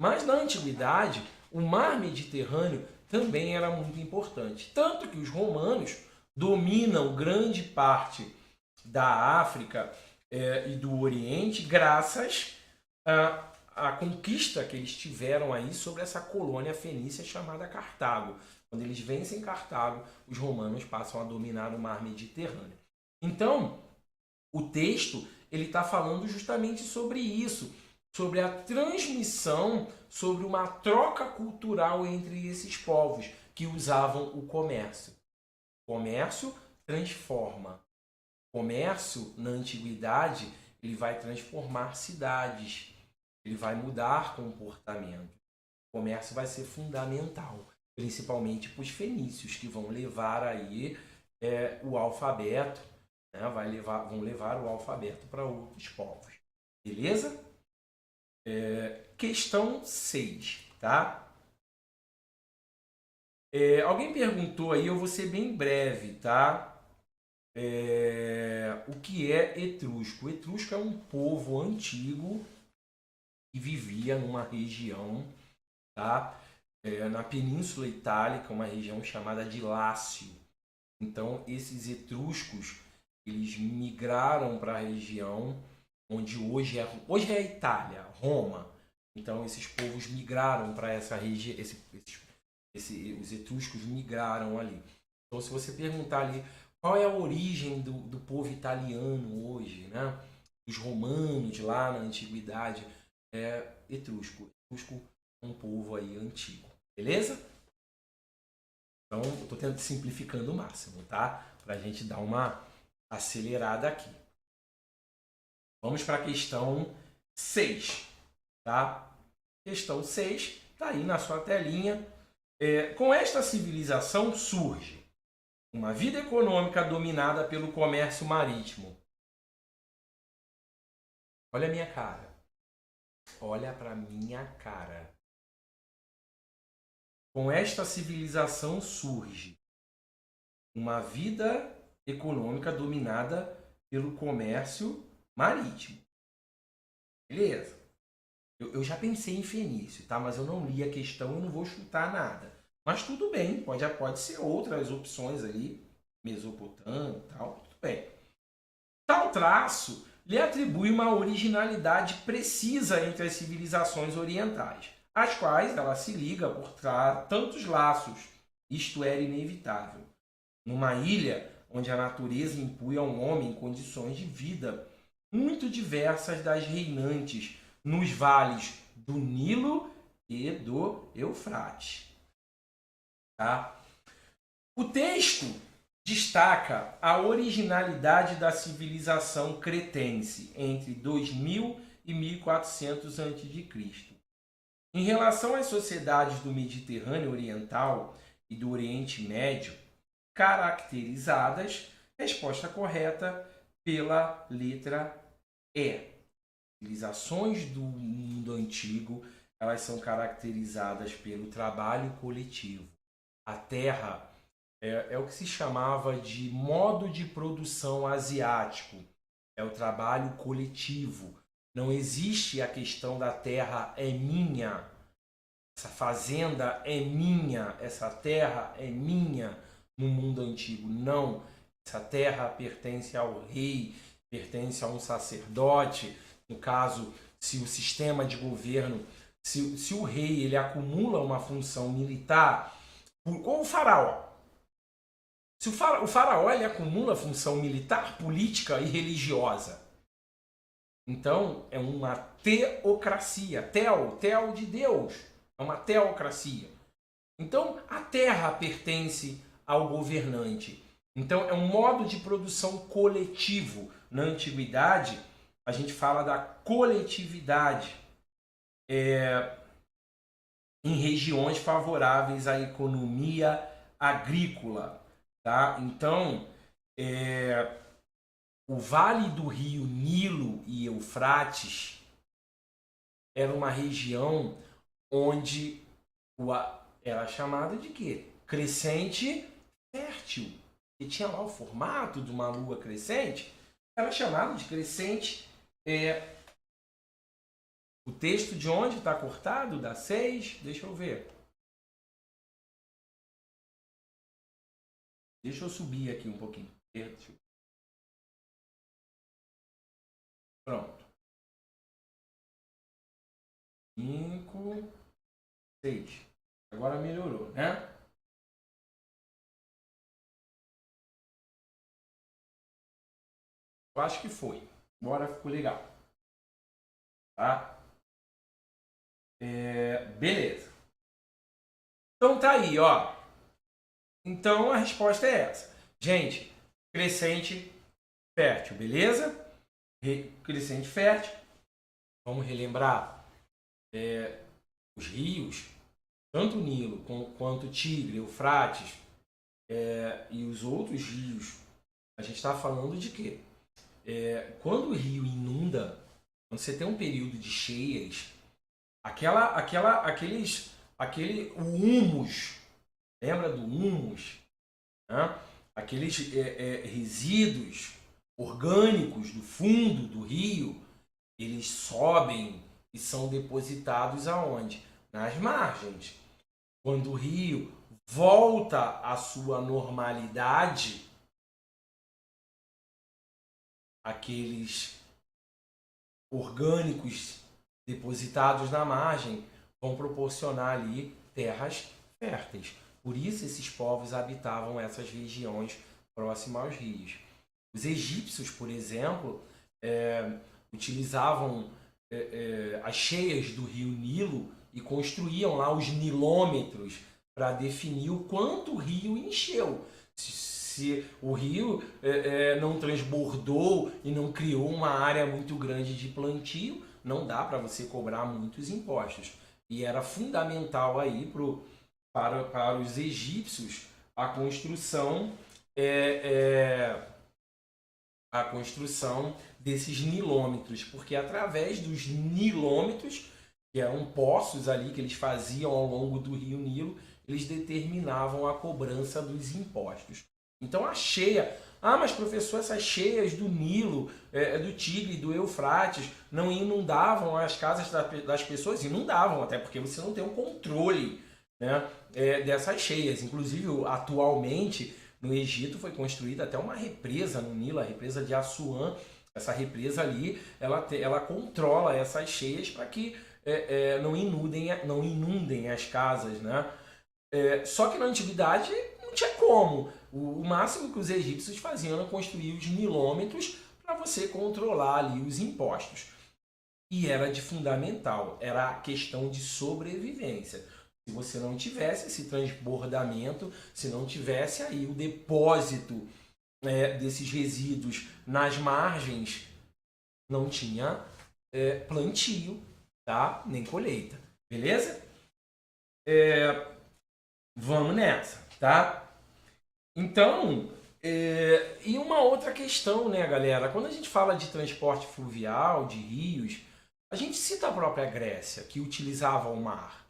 Mas na antiguidade, o mar Mediterrâneo também era muito importante. Tanto que os romanos dominam grande parte da África e do Oriente graças à conquista que eles tiveram aí sobre essa colônia fenícia chamada Cartago. Quando eles vencem Cartago, os romanos passam a dominar o mar Mediterrâneo. Então, o texto ele está falando justamente sobre isso, sobre a transmissão, sobre uma troca cultural entre esses povos que usavam o comércio. O comércio transforma. O comércio, na antiguidade, ele vai transformar cidades, ele vai mudar comportamento. O comércio vai ser fundamental. principalmente para os fenícios, que vão levar aí o alfabeto, né? Vão levar o alfabeto para outros povos. Beleza? Questão 6, tá? Alguém perguntou aí, eu vou ser bem breve, tá? O que é etrusco? O etrusco é um povo antigo que vivia numa região, tá? Na Península Itálica, uma região chamada de Lácio. Então, esses etruscos, eles migraram para a região onde hoje é a Itália, Roma. Então, esses povos migraram para essa região, os etruscos migraram ali. Então, se você perguntar ali qual é a origem do povo italiano hoje, né? Os romanos lá na antiguidade, etrusco. Etrusco é um povo aí antigo. Beleza? Então, eu estou tentando simplificando o máximo, tá? Para a gente dar uma acelerada aqui. Vamos para a questão 6, tá? Questão 6 está aí na sua telinha. Com esta civilização surge uma vida econômica dominada pelo comércio marítimo. Olha a minha cara. Olha para minha cara. Com esta civilização surge uma vida econômica dominada pelo comércio marítimo. Beleza? Eu já pensei em fenício, tá? Mas eu não li a questão e não vou chutar nada. Mas tudo bem, pode ser outras opções ali, Mesopotâmia e tal, tudo bem. Tal traço lhe atribui uma originalidade precisa entre as civilizações orientais, às quais ela se liga por tantos laços. Isto era inevitável. Numa ilha onde a natureza impõe ao homem condições de vida muito diversas das reinantes nos vales do Nilo e do Eufrates. Tá? O texto destaca a originalidade da civilização cretense entre 2000 e 1400 a.C. Em relação às sociedades do Mediterrâneo Oriental e do Oriente Médio, caracterizadas, resposta correta pela letra E. Civilizações do mundo antigo, elas são caracterizadas pelo trabalho coletivo. A terra é o que se chamava de modo de produção asiático. É o trabalho coletivo. Não existe a questão da terra é minha, essa fazenda é minha, essa terra é minha no mundo antigo. Não. Essa terra pertence ao rei, pertence a um sacerdote. No caso, se o sistema de governo, se o rei ele acumula uma função militar, ou o faraó. Se o faraó ele acumula função militar, política e religiosa. Então, é uma teocracia. Teo de Deus. É uma teocracia. Então, a terra pertence ao governante. Então, é um modo de produção coletivo. Na antiguidade, a gente fala da coletividade em regiões favoráveis à economia agrícola. Tá? Então, o vale do rio Nilo e Eufrates era uma região onde era chamada de quê? Crescente fértil. E tinha lá o formato de uma lua crescente, era chamado de crescente. O texto de onde está cortado? Da 6? Deixa eu ver. Deixa eu subir aqui um pouquinho. Pronto. 5, 6. Agora melhorou, né? Eu acho que foi. Agora ficou legal. Tá? Beleza. Então tá aí, ó. Então a resposta é essa. Gente, crescente fértil, beleza? Crescente fértil. Vamos relembrar os rios. tanto o Nilo quanto o Tigre, Eufrates e os outros rios, a gente está falando de quê? Quando o rio inunda, quando você tem um período de cheias, o humus, lembra do humus? Né? Aqueles resíduos orgânicos do fundo do rio, eles sobem e são depositados aonde? Nas margens. Quando o rio volta à sua normalidade, aqueles orgânicos depositados na margem vão proporcionar ali terras férteis. Por isso esses povos habitavam essas regiões próximas aos rios. Os egípcios, por exemplo, utilizavam as cheias do rio Nilo e construíam lá os nilômetros para definir o quanto o rio encheu. Se o rio não transbordou e não criou uma área muito grande de plantio, não dá para você cobrar muitos impostos. E era fundamental aí para os egípcios a construção desses nilômetros, porque através dos nilômetros, que eram poços ali que eles faziam ao longo do rio Nilo, eles determinavam a cobrança dos impostos. Então a cheia, mas professor, essas cheias do Nilo, do Tigre, do Eufrates, não inundavam as casas das pessoas? Inundavam, até porque você não tem um controle, né, dessas cheias. Inclusive, atualmente, no Egito foi construída até uma represa no Nilo, a represa de Assuã. Essa represa ali, ela controla essas cheias para que não inundem as casas, né? Só que na antiguidade não tinha como. O máximo que os egípcios faziam era construir os nilômetros para você controlar ali os impostos. E era de fundamental, era a questão de sobrevivência. Se você não tivesse esse transbordamento, se não tivesse aí o depósito desses resíduos nas margens, não tinha plantio, tá? Nem colheita, beleza? Vamos nessa, tá? Então, e uma outra questão, né, galera? Quando a gente fala de transporte fluvial, de rios, a gente cita a própria Grécia, que utilizava o mar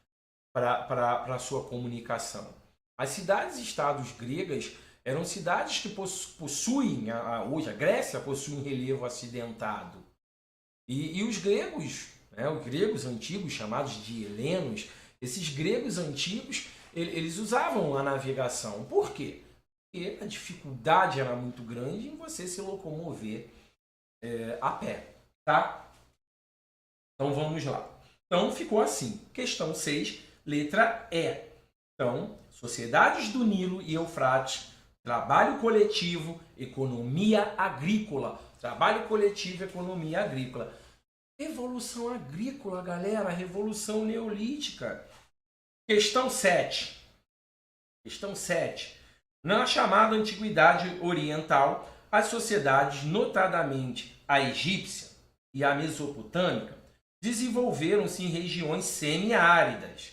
para a sua comunicação. As cidades-estados gregas eram cidades que possuem, hoje a Grécia possui um relevo acidentado. E os gregos, né, os gregos antigos, chamados de helenos, esses gregos antigos, eles usavam a navegação. Por quê? Porque a dificuldade era muito grande em você se locomover a pé, tá? Então vamos lá. Então ficou assim. Questão 6, letra E. Então, sociedades do Nilo e Eufrates, trabalho coletivo, economia agrícola. Trabalho coletivo, economia agrícola. Revolução agrícola, galera. Revolução neolítica. Questão 7. Questão 7. Na chamada Antiguidade Oriental, as sociedades, notadamente a egípcia e a mesopotâmica, desenvolveram-se em regiões semiáridas,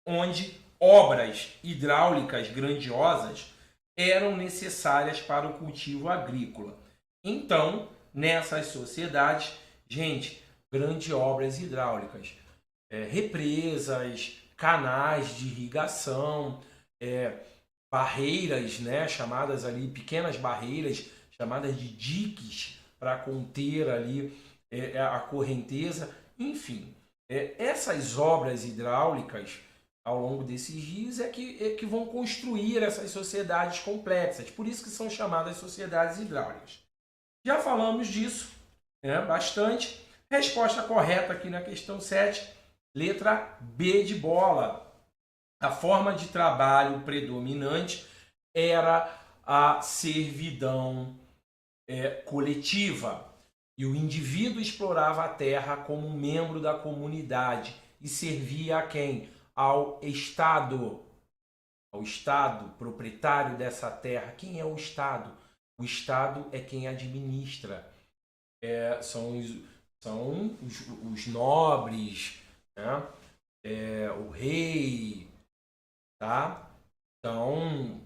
onde obras hidráulicas grandiosas eram necessárias para o cultivo agrícola. Então, nessas sociedades, gente, grandes obras hidráulicas, represas, canais de irrigação, barreiras, né, chamadas ali, pequenas barreiras, chamadas de diques, para conter ali a correnteza, enfim. Essas obras hidráulicas ao longo desses rios é que vão construir essas sociedades complexas, por isso que são chamadas sociedades hidráulicas. Já falamos disso, né, bastante. Resposta correta aqui na questão 7, letra B de bola. A forma de trabalho predominante era a servidão coletiva. E o indivíduo explorava a terra como membro da comunidade e servia a quem? Ao Estado. Ao Estado, proprietário dessa terra. Quem é o Estado? O Estado é quem administra. São os nobres, né? O rei, tá? Então,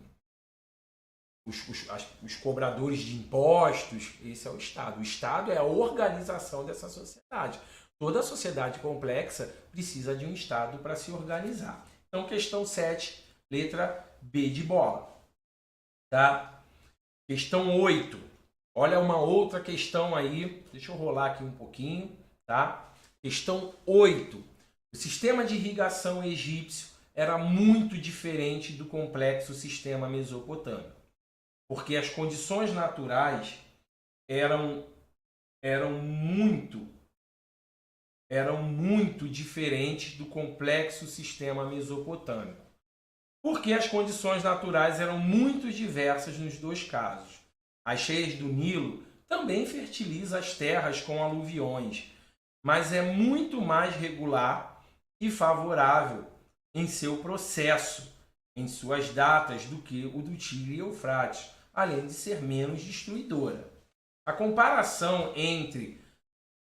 os cobradores de impostos, esse é o Estado. O Estado é a organização dessa sociedade. Toda sociedade complexa precisa de um Estado para se organizar. Então, questão 7, letra B de bola. Tá? Questão 8. Olha uma outra questão aí. Deixa eu rolar aqui um pouquinho. Tá? Questão 8. O sistema de irrigação egípcio era muito diferente do complexo sistema mesopotâmico, porque as condições naturais eram muito diferentes do complexo sistema mesopotâmico. Porque as condições naturais eram muito diversas nos dois casos. As cheias do Nilo também fertilizam as terras com aluviões, mas é muito mais regular e favorável em seu processo, em suas datas, do que o do Tigre e Eufrates, além de ser menos destruidora. A comparação entre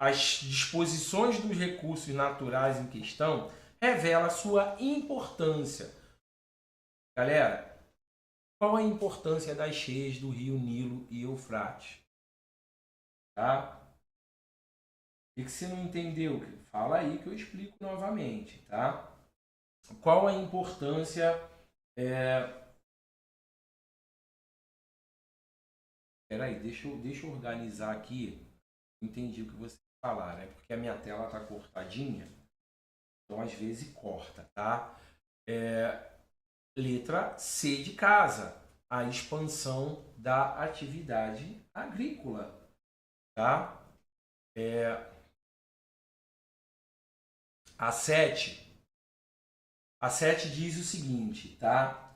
as disposições dos recursos naturais em questão revela sua importância. Galera, qual a importância das cheias do rio Nilo e Eufrates? Tá? O que você não entendeu? Fala aí que eu explico novamente, tá? Qual a importância... Peraí, deixa eu organizar aqui. Entendi o que vocês falaram. É porque a minha tela está cortadinha, então às vezes corta, tá? Letra C de casa, a expansão da atividade agrícola, tá? A 7 diz o seguinte, tá?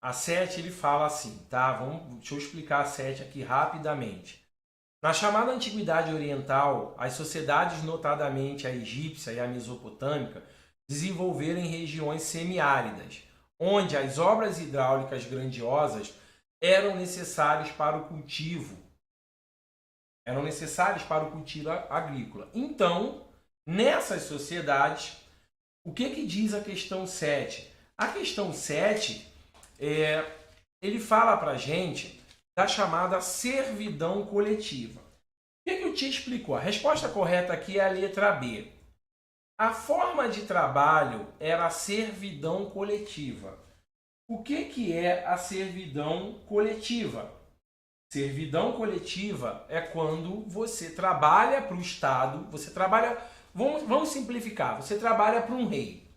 A 7 ele fala assim, tá? Deixa eu explicar a 7 aqui rapidamente. Na chamada Antiguidade Oriental, as sociedades, notadamente a egípcia e a mesopotâmica, desenvolveram em regiões semiáridas, onde as obras hidráulicas grandiosas eram necessárias para o cultivo agrícola. Então, nessas sociedades, o que diz a questão 7? A questão 7, ele fala para a gente da chamada servidão coletiva. O que o Tia explicou? A resposta correta aqui é a letra B. A forma de trabalho era a servidão coletiva. O que é a servidão coletiva? Servidão coletiva é quando você trabalha para o Estado, você trabalha... Vamos simplificar. Você trabalha para um rei.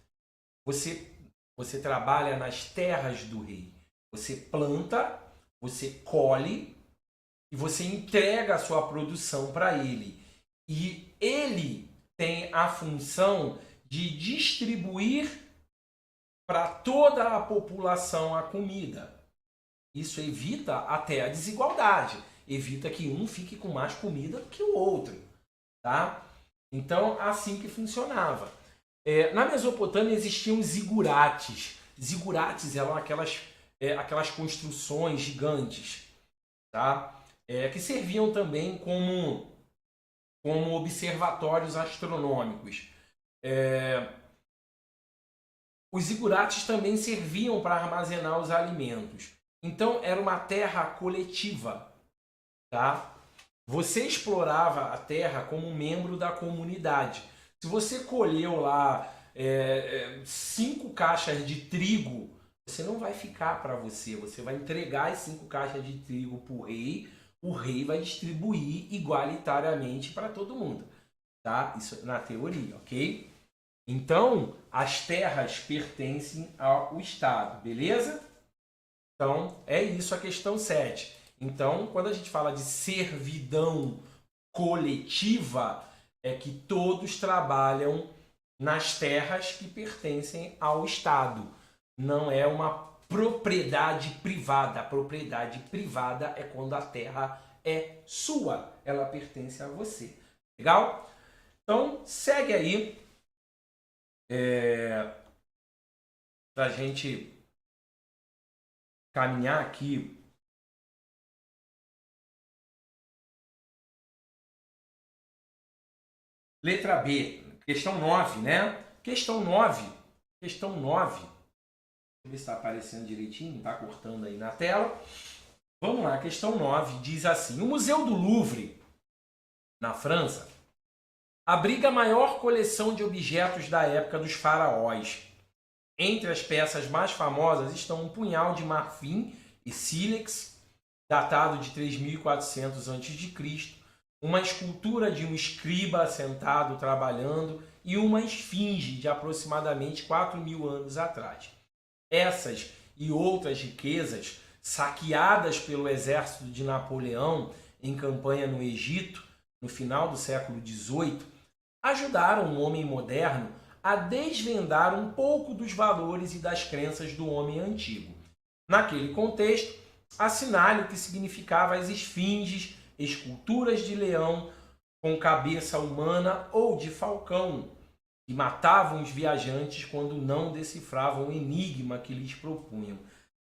Você trabalha nas terras do rei. Você planta, você colhe e você entrega a sua produção para ele. E ele tem a função de distribuir para toda a população a comida. Isso evita até a desigualdade. Evita que um fique com mais comida que o outro. Tá? Então, assim que funcionava. Na Mesopotâmia existiam zigurates. Zigurates eram aquelas construções gigantes, tá? Que serviam também como observatórios astronômicos. Os zigurates também serviam para armazenar os alimentos. Então, era uma terra coletiva, tá? Você explorava a terra como membro da comunidade. Se você colheu lá 5 caixas de trigo, você não vai ficar para você. Você vai entregar as 5 caixas de trigo para o rei vai distribuir igualitariamente para todo mundo. Tá? Isso na teoria, ok? Então, as terras pertencem ao Estado, beleza? Então, é isso a questão 7. Então, quando a gente fala de servidão coletiva, é que todos trabalham nas terras que pertencem ao Estado. Não é uma propriedade privada. A propriedade privada é quando a terra é sua, ela pertence a você. Legal? Então, segue aí para a gente caminhar aqui. Letra B, questão 9, né? Questão 9 ver se está aparecendo direitinho, está cortando aí na tela. Vamos lá, questão 9 diz assim: o Museu do Louvre, na França, abriga a maior coleção de objetos da época dos faraós. Entre as peças mais famosas estão um punhal de marfim e sílex, datado de 3400 a.C., uma escultura de um escriba sentado trabalhando e uma esfinge de aproximadamente 4.000 anos atrás. Essas e outras riquezas, saqueadas pelo exército de Napoleão em campanha no Egito, no final do século XVIII, ajudaram o homem moderno a desvendar um pouco dos valores e das crenças do homem antigo. Naquele contexto, assinale o que significava as esfinges, esculturas de leão com cabeça humana ou de falcão, que matavam os viajantes quando não decifravam o enigma que lhes propunham.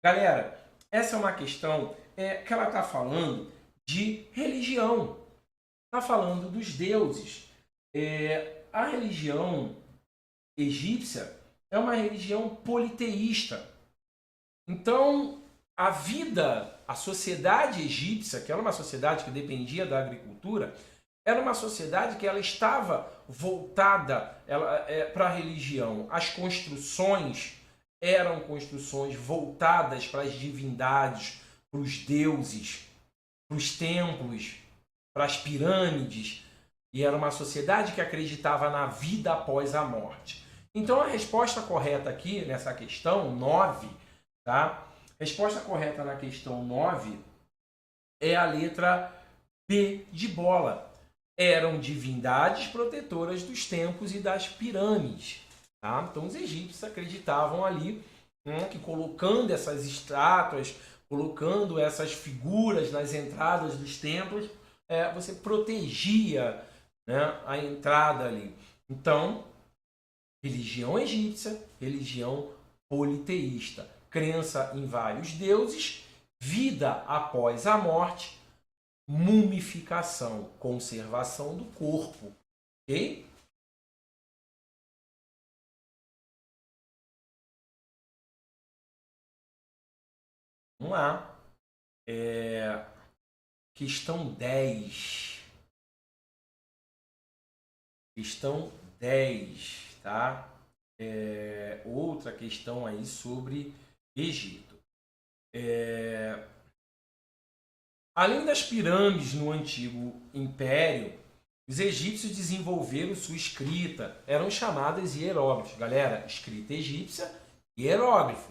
Galera, essa é uma questão que ela está falando de religião, está falando dos deuses. A religião egípcia é uma religião politeísta. Então, a sociedade egípcia, que era uma sociedade que dependia da agricultura, era uma sociedade que ela estava voltada para a religião. As construções eram construções voltadas para as divindades, para os deuses, para os templos, para as pirâmides. E era uma sociedade que acreditava na vida após a morte. Então a resposta correta aqui nessa questão 9, tá? A resposta correta na questão 9 é a letra B de bola. Eram divindades protetoras dos templos e das pirâmides. Tá? Então os egípcios acreditavam ali que colocando essas estátuas, colocando essas figuras nas entradas dos templos, você protegia, né, a entrada ali. Então, religião egípcia, religião politeísta. Crença em vários deuses, vida após a morte, mumificação, conservação do corpo. Ok? Vamos lá. Questão 10. Questão 10, tá? Outra questão aí sobre Egito. Além das pirâmides no antigo império, os egípcios desenvolveram sua escrita. Eram chamadas hieróglifos. Galera, escrita egípcia, hieróglifo.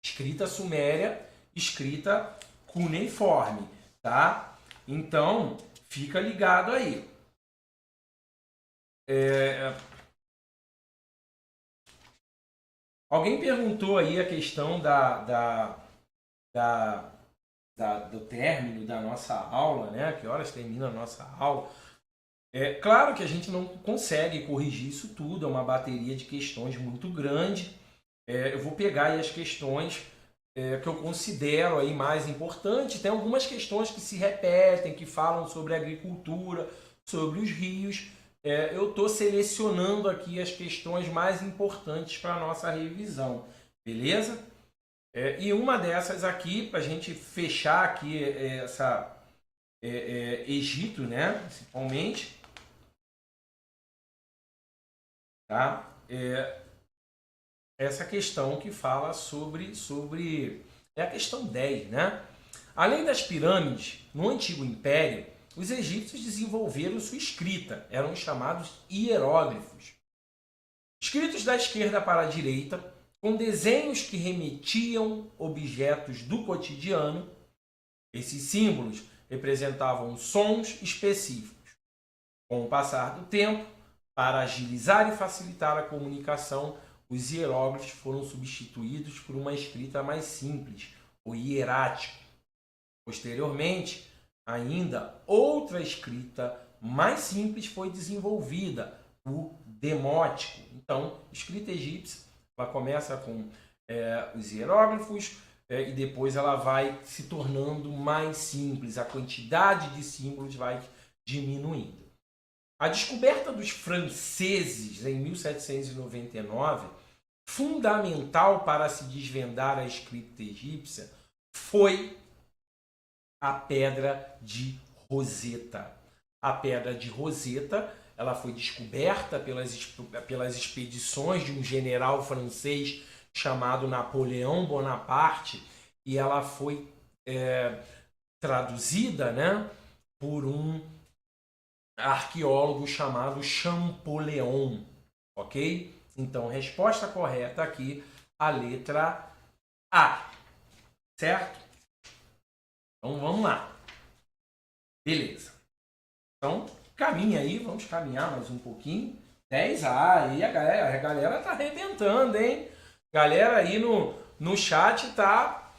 Escrita suméria, escrita cuneiforme, tá? Então, fica ligado aí. Alguém perguntou aí a questão do término da nossa aula, né? Que horas termina a nossa aula? Claro que a gente não consegue corrigir isso tudo, é uma bateria de questões muito grande. Eu vou pegar aí as questões que eu considero aí mais importantes. Tem algumas questões que se repetem, que falam sobre a agricultura, sobre os rios. Eu estou selecionando aqui as questões mais importantes para a nossa revisão, beleza? E uma dessas aqui, para a gente fechar aqui Egito, né? Principalmente, tá? Essa questão que fala sobre a questão 10, né? Além das pirâmides, no Antigo Império, os egípcios desenvolveram sua escrita, eram chamados hieróglifos. Escritos da esquerda para a direita, com desenhos que remetiam objetos do cotidiano, esses símbolos representavam sons específicos. Com o passar do tempo, para agilizar e facilitar a comunicação, os hieróglifos foram substituídos por uma escrita mais simples, o hierático. Posteriormente, ainda outra escrita mais simples foi desenvolvida, o demótico. Então, escrita egípcia, ela começa com os hieróglifos e depois ela vai se tornando mais simples, a quantidade de símbolos vai diminuindo. A descoberta dos franceses em 1799 fundamental para se desvendar a escrita egípcia foi a pedra de Roseta. A pedra de Roseta, ela foi descoberta pelas expedições de um general francês chamado Napoleão Bonaparte, e ela foi traduzida, né, por um arqueólogo chamado Champollion, ok? Então, resposta correta aqui, a letra A, certo? Então, vamos lá. Beleza. Então, caminha aí, vamos caminhar mais um pouquinho. 10A, aí a galera tá arrebentando, hein? Galera aí no chat tá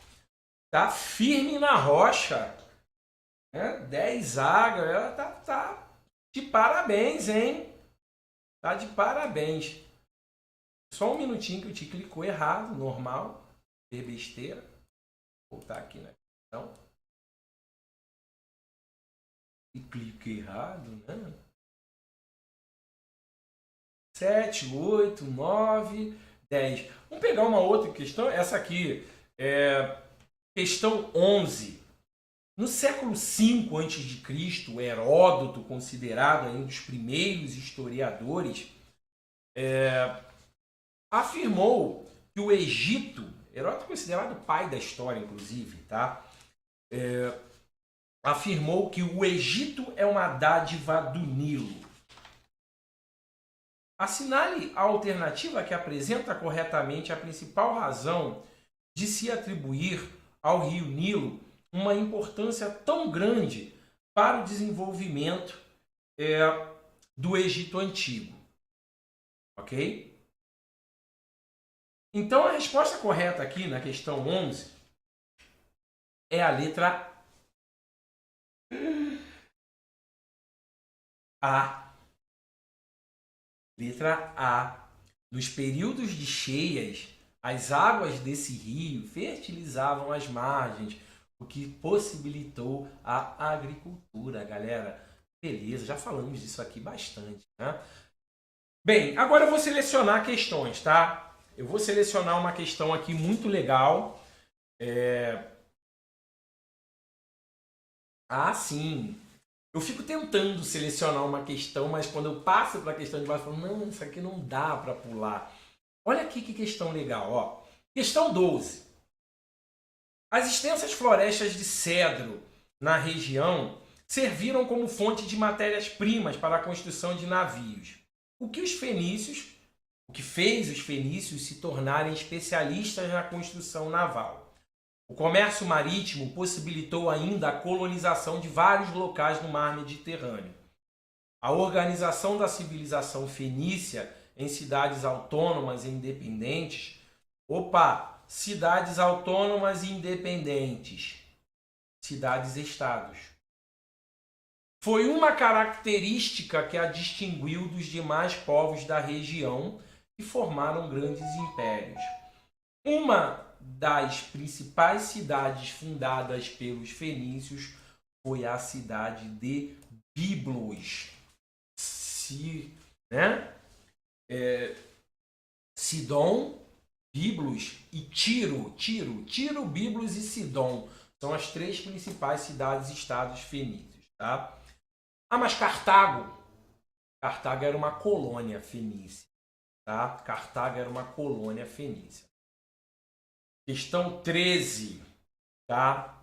firme na rocha. Né? 10A, galera tá de parabéns, hein? Tá de parabéns. Só um minutinho que o Ti clicou errado, normal, ter besteira. Vou voltar aqui na questão. E clique errado, né? 7, 8, 9, 10. Vamos pegar uma outra questão. Essa aqui é questão 11. No século V a.C., Heródoto, considerado um dos primeiros historiadores, afirmou que o Egito, Heródoto é considerado o pai da história, inclusive, tá? Afirmou que o Egito é uma dádiva do Nilo. Assinale a alternativa que apresenta corretamente a principal razão de se atribuir ao rio Nilo uma importância tão grande para o desenvolvimento do Egito Antigo. Ok? Então, a resposta correta aqui na questão 11 é a letra A. Letra A. Nos períodos de cheias, as águas desse rio fertilizavam as margens, o que possibilitou a agricultura, galera. Beleza, já falamos disso aqui bastante, né? Bem, agora eu vou selecionar questões, tá? Eu vou selecionar uma questão aqui muito legal. Ah, sim. Eu fico tentando selecionar uma questão, mas quando eu passo para a questão de baixo, eu falo, não, isso aqui não dá para pular. Olha aqui que questão legal, ó. Questão 12. As extensas florestas de cedro na região serviram como fonte de matérias-primas para a construção de navios. O que fez os fenícios se tornarem especialistas na construção naval. O comércio marítimo possibilitou ainda a colonização de vários locais no mar Mediterrâneo. A organização da civilização fenícia em cidades autônomas e independentes. Cidades autônomas e independentes. Cidades-estados. Foi uma característica que a distinguiu dos demais povos da região que formaram grandes impérios. Uma das principais cidades fundadas pelos fenícios foi a cidade de Biblos. Sidom, Biblos e Tiro, Biblos e Sidom são as três principais cidades-estados fenícios, tá? Mas Cartago era uma colônia fenícia, tá? Cartago era uma colônia fenícia. Questão 13, tá?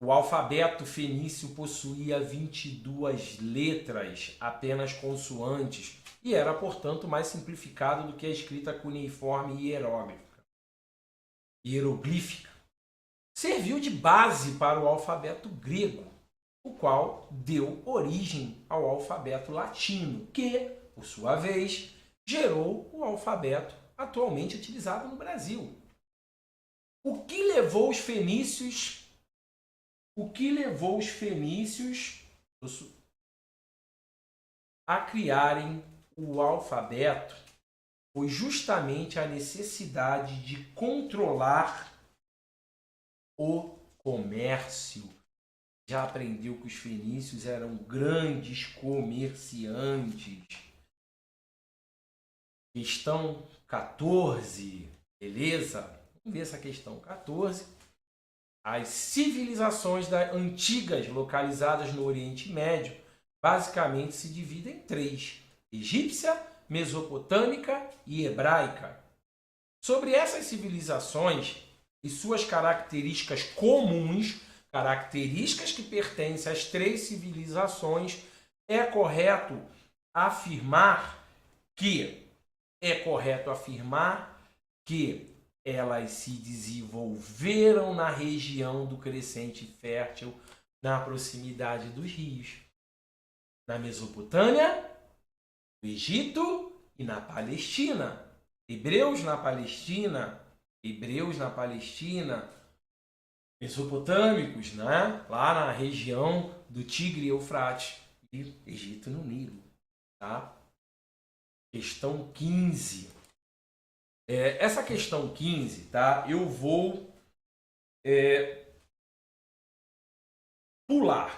O alfabeto fenício possuía 22 letras, apenas consoantes, e era, portanto, mais simplificado do que a escrita cuneiforme e hieroglífica. Serviu de base para o alfabeto grego, o qual deu origem ao alfabeto latino, que, por sua vez, gerou o alfabeto atualmente utilizado no Brasil. O que levou os fenícios a criarem o alfabeto foi justamente a necessidade de controlar o comércio. Já aprendeu que os fenícios eram grandes comerciantes. Questão 14, beleza? Vamos ver essa questão 14. As civilizações antigas localizadas no Oriente Médio basicamente se dividem em três: egípcia, mesopotâmica e hebraica. Sobre essas civilizações e suas características comuns, características que pertencem às três civilizações, é correto afirmar que elas se desenvolveram na região do Crescente Fértil, na proximidade dos rios, na Mesopotâmia, no Egito e na Palestina. Hebreus na Palestina, mesopotâmicos, né? Lá na região do Tigre e Eufrates, e Egito no Nilo. Tá? Questão 15. Essa questão 15, tá? Eu vou pular.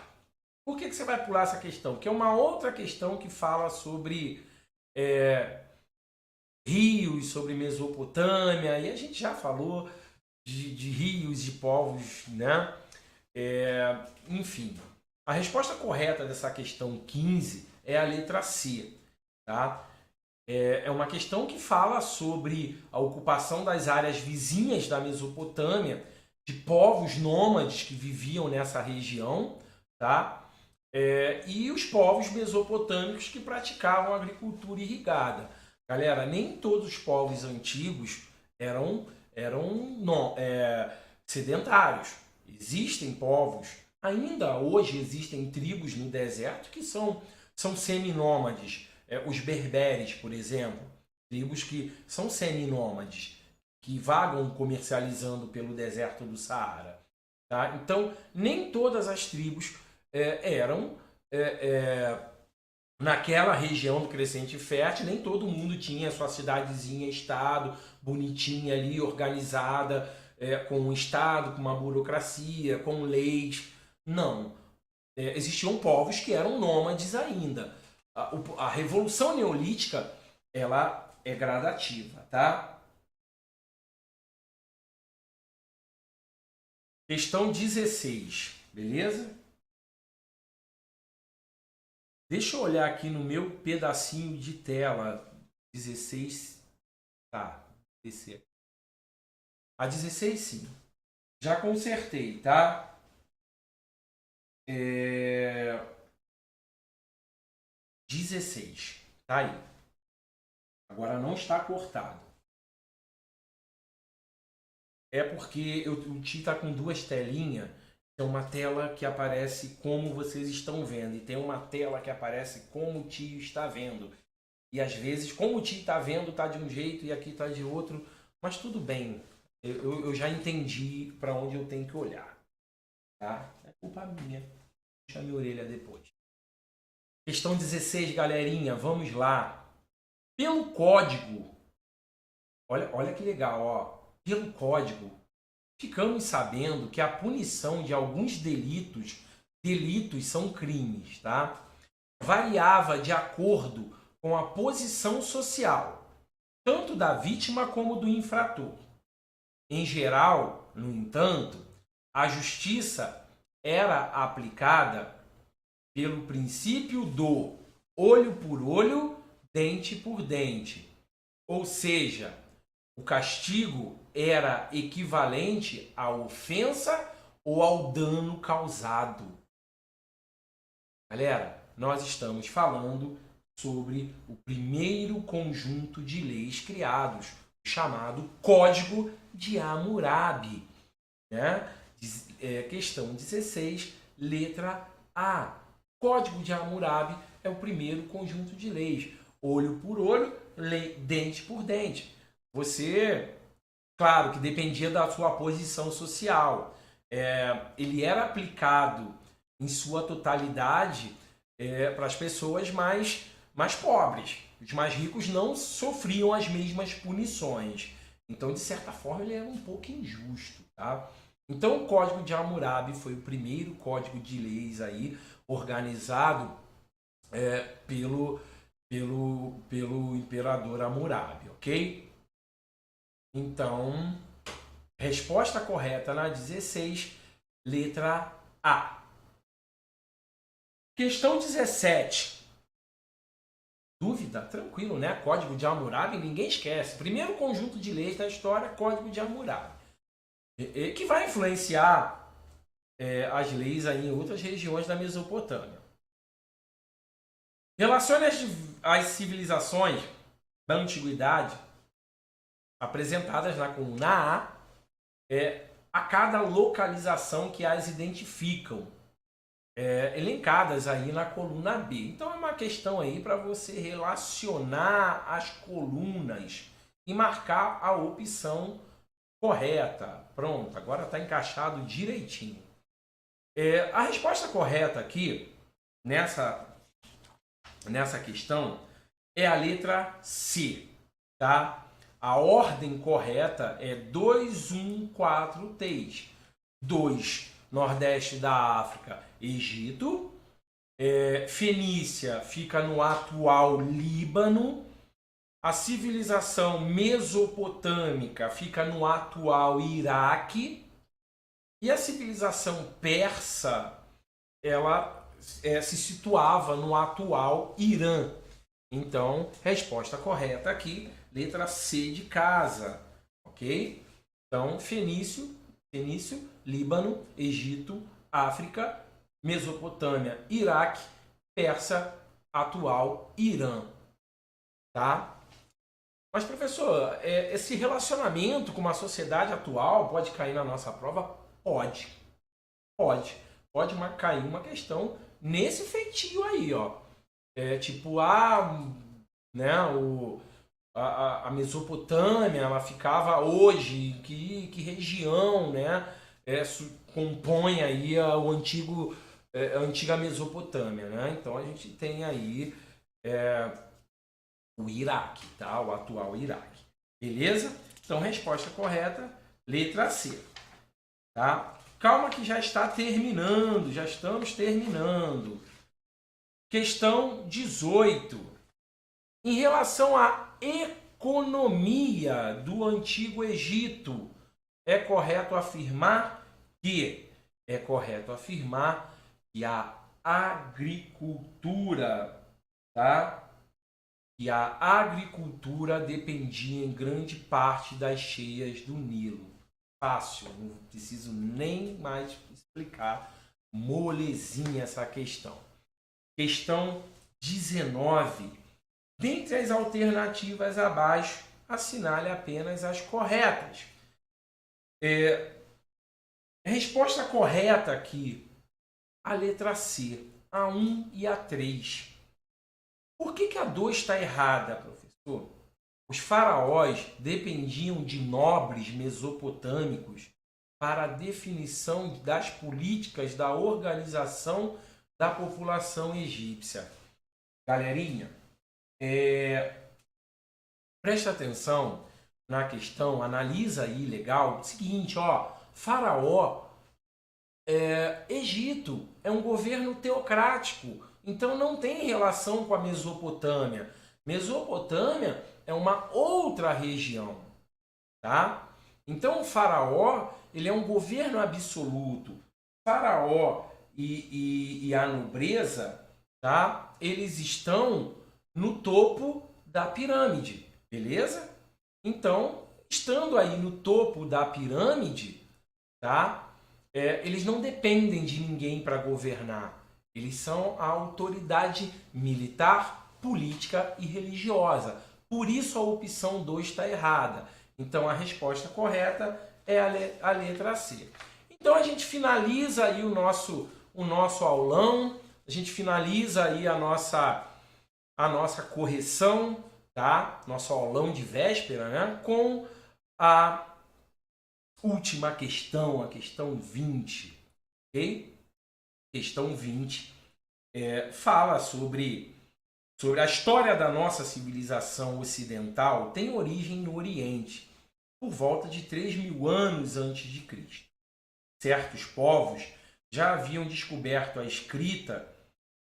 Por que você vai pular essa questão? Porque é uma outra questão que fala sobre rios, sobre Mesopotâmia, e a gente já falou de rios, de povos, né? Enfim, a resposta correta dessa questão 15 é a letra C, tá? É uma questão que fala sobre a ocupação das áreas vizinhas da Mesopotâmia, de povos nômades que viviam nessa região, tá? E os povos mesopotâmicos que praticavam agricultura irrigada. Galera, nem todos os povos antigos eram sedentários. Existem povos, ainda hoje existem tribos no deserto que são seminômades. Os berberes, por exemplo, tribos que são seminômades, que vagam comercializando pelo deserto do Saara. Tá? Então, nem todas as tribos eram naquela região do Crescente Fértil, nem todo mundo tinha sua cidadezinha, estado, bonitinha ali, organizada, com um estado, com uma burocracia, com leis. Não. Existiam povos que eram nômades ainda. A Revolução Neolítica, ela é gradativa, tá? Questão 16, beleza? Deixa eu olhar aqui no meu pedacinho de tela. 16, tá, descer. A 16 sim. Já consertei, tá? 16, tá aí. Agora não está cortado. É porque o Ti está com duas telinhas. Tem uma tela que aparece como vocês estão vendo e tem uma tela que aparece como o Tio está vendo. E às vezes, como o Tio está vendo, está de um jeito e aqui está de outro. Mas tudo bem. Eu já entendi para onde eu tenho que olhar. Tá? É culpa minha. Puxa minha orelha depois. Questão 16, galerinha. Vamos lá. Pelo código. Olha que legal, ó. Pelo código, ficamos sabendo que a punição de alguns delitos são crimes, tá? Variava de acordo com a posição social, tanto da vítima como do infrator. Em geral, no entanto, a justiça era aplicada pelo princípio do olho por olho, dente por dente. Ou seja, o castigo era equivalente à ofensa ou ao dano causado. Galera, nós estamos falando sobre o primeiro conjunto de leis criados, chamado Código de Hammurabi. Né? Questão 16, letra A. Código de Hammurabi é o primeiro conjunto de leis. Olho por olho, dente por dente. Você, claro que dependia da sua posição social. Ele era aplicado em sua totalidade para as pessoas mais pobres. Os mais ricos não sofriam as mesmas punições. Então, de certa forma, ele era um pouco injusto. Tá? Então, o Código de Hammurabi foi o primeiro código de leis aí organizado pelo imperador Hammurabi, ok? Então, resposta correta na 16, letra A. Questão 17. Dúvida? Tranquilo, né? Código de Hammurabi, ninguém esquece. Primeiro conjunto de leis da história, Código de Hammurabi. Que vai influenciar as leis aí em outras regiões da Mesopotâmia. Relacione as civilizações da antiguidade apresentadas na coluna A a cada localização que as identificam, elencadas aí na coluna B. Então é uma questão aí para você relacionar as colunas e marcar a opção correta. Pronto, agora está encaixado direitinho. A resposta correta aqui, nessa questão, é a letra C, tá? A ordem correta é 2, 1, 4, 3. 2, Nordeste da África, Egito. Fenícia fica no atual Líbano. A civilização mesopotâmica fica no atual Iraque. E a civilização persa, ela se situava no atual Irã. Então, resposta correta aqui, letra C de casa, ok? Então, Fenício, Líbano, Egito, África, Mesopotâmia, Iraque, Persa, atual Irã, tá? Mas, professor, esse relacionamento com uma sociedade atual pode cair na nossa prova? Pode. Pode cair uma questão nesse feitio aí, ó. Tipo, né, a Mesopotâmia, ela ficava hoje, que região, né, compõe aí a antiga Mesopotâmia, né? Então a gente tem aí o Iraque, tá? O atual Iraque. Beleza? Então, resposta correta, letra C. Tá? Calma que já está terminando, já estamos terminando. Questão 18. Em relação à economia do Antigo Egito, é correto afirmar que a agricultura, tá? Que a agricultura dependia em grande parte das cheias do Nilo. Fácil, não preciso nem mais explicar, molezinha essa questão. Questão 19. Dentre as alternativas abaixo, assinale apenas as corretas. Resposta correta aqui, a letra C, a 1 e a 3. Por que a 2 está errada, professor? Os faraós dependiam de nobres mesopotâmicos para a definição das políticas da organização da população egípcia. Galerinha, presta atenção na questão, analisa aí legal. Seguinte, ó, faraó, Egito é um governo teocrático, então não tem relação com a Mesopotâmia. Mesopotâmia é uma outra região, tá? Então o faraó, ele é um governo absoluto. Faraó e a nobreza, tá? Eles estão no topo da pirâmide, beleza? Então, estando aí no topo da pirâmide, tá? Eles não dependem de ninguém para governar. Eles são a autoridade militar, política e religiosa. Por isso a opção 2 está errada. Então a resposta correta é a letra C. Então a gente finaliza aí o nosso aulão, a gente finaliza aí a nossa correção, tá? Nosso aulão de véspera, né? Com a última questão, a questão 20, ok? Questão 20 fala sobre a história da nossa civilização ocidental. Tem origem no Oriente, por volta de 3.000 anos antes de Cristo. Certos povos já haviam descoberto a escrita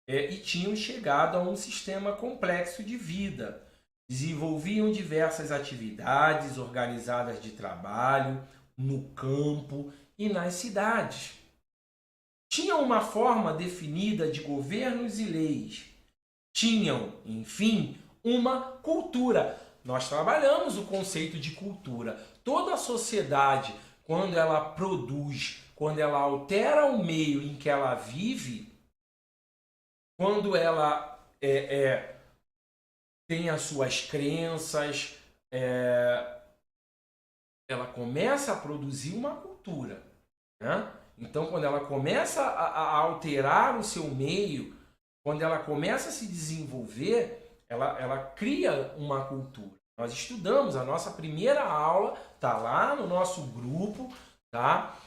e tinham chegado a um sistema complexo de vida. Desenvolviam diversas atividades organizadas de trabalho no campo e nas cidades. Tinham uma forma definida de governos e leis. Tinham, enfim, uma cultura. Nós trabalhamos o conceito de cultura. Toda a sociedade, quando ela produz, quando ela altera o meio em que ela vive, quando ela tem as suas crenças, ela começa a produzir uma cultura, né? Então, quando ela começa a alterar o seu meio, quando ela começa a se desenvolver, ela cria uma cultura. Nós estudamos, a nossa primeira aula está lá no nosso grupo, tá?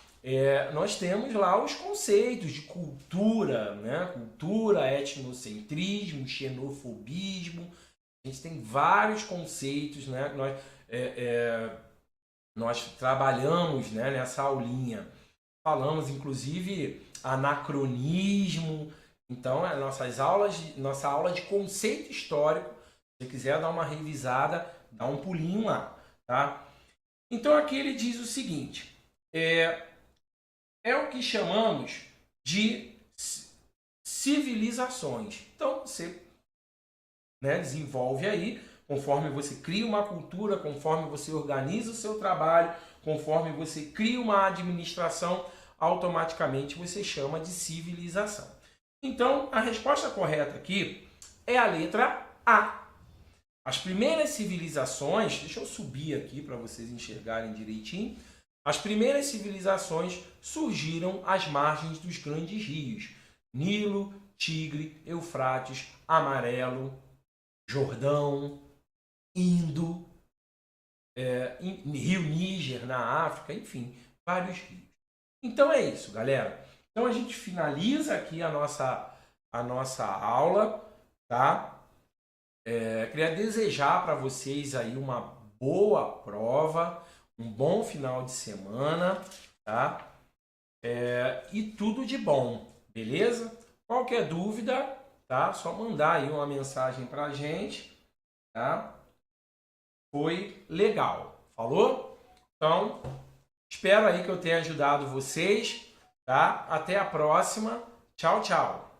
Nós temos lá os conceitos de cultura, né? Cultura, etnocentrismo, xenofobismo. A gente tem vários conceitos, né? Nós trabalhamos, né, nessa aulinha. Falamos, inclusive, anacronismo. Então, nossa aula de conceito histórico. Se você quiser dar uma revisada, dá um pulinho lá, tá? Então, aqui ele diz o seguinte: é o que chamamos de civilizações. Então, você, né, desenvolve aí, conforme você cria uma cultura, conforme você organiza o seu trabalho, conforme você cria uma administração, automaticamente você chama de civilização. Então, a resposta correta aqui é a letra A. As primeiras civilizações, deixa eu subir aqui para vocês enxergarem direitinho. As primeiras civilizações surgiram às margens dos grandes rios: Nilo, Tigre, Eufrates, Amarelo, Jordão, Indo, Rio Níger na África, enfim, vários rios. Então é isso, galera. Então a gente finaliza aqui a nossa aula, tá? Queria desejar para vocês aí uma boa prova, um bom final de semana, tá? E tudo de bom, beleza? Qualquer dúvida, tá? Só mandar aí uma mensagem para a gente, tá? Foi legal, falou? Então, espero aí que eu tenha ajudado vocês, tá? Até a próxima. Tchau, tchau.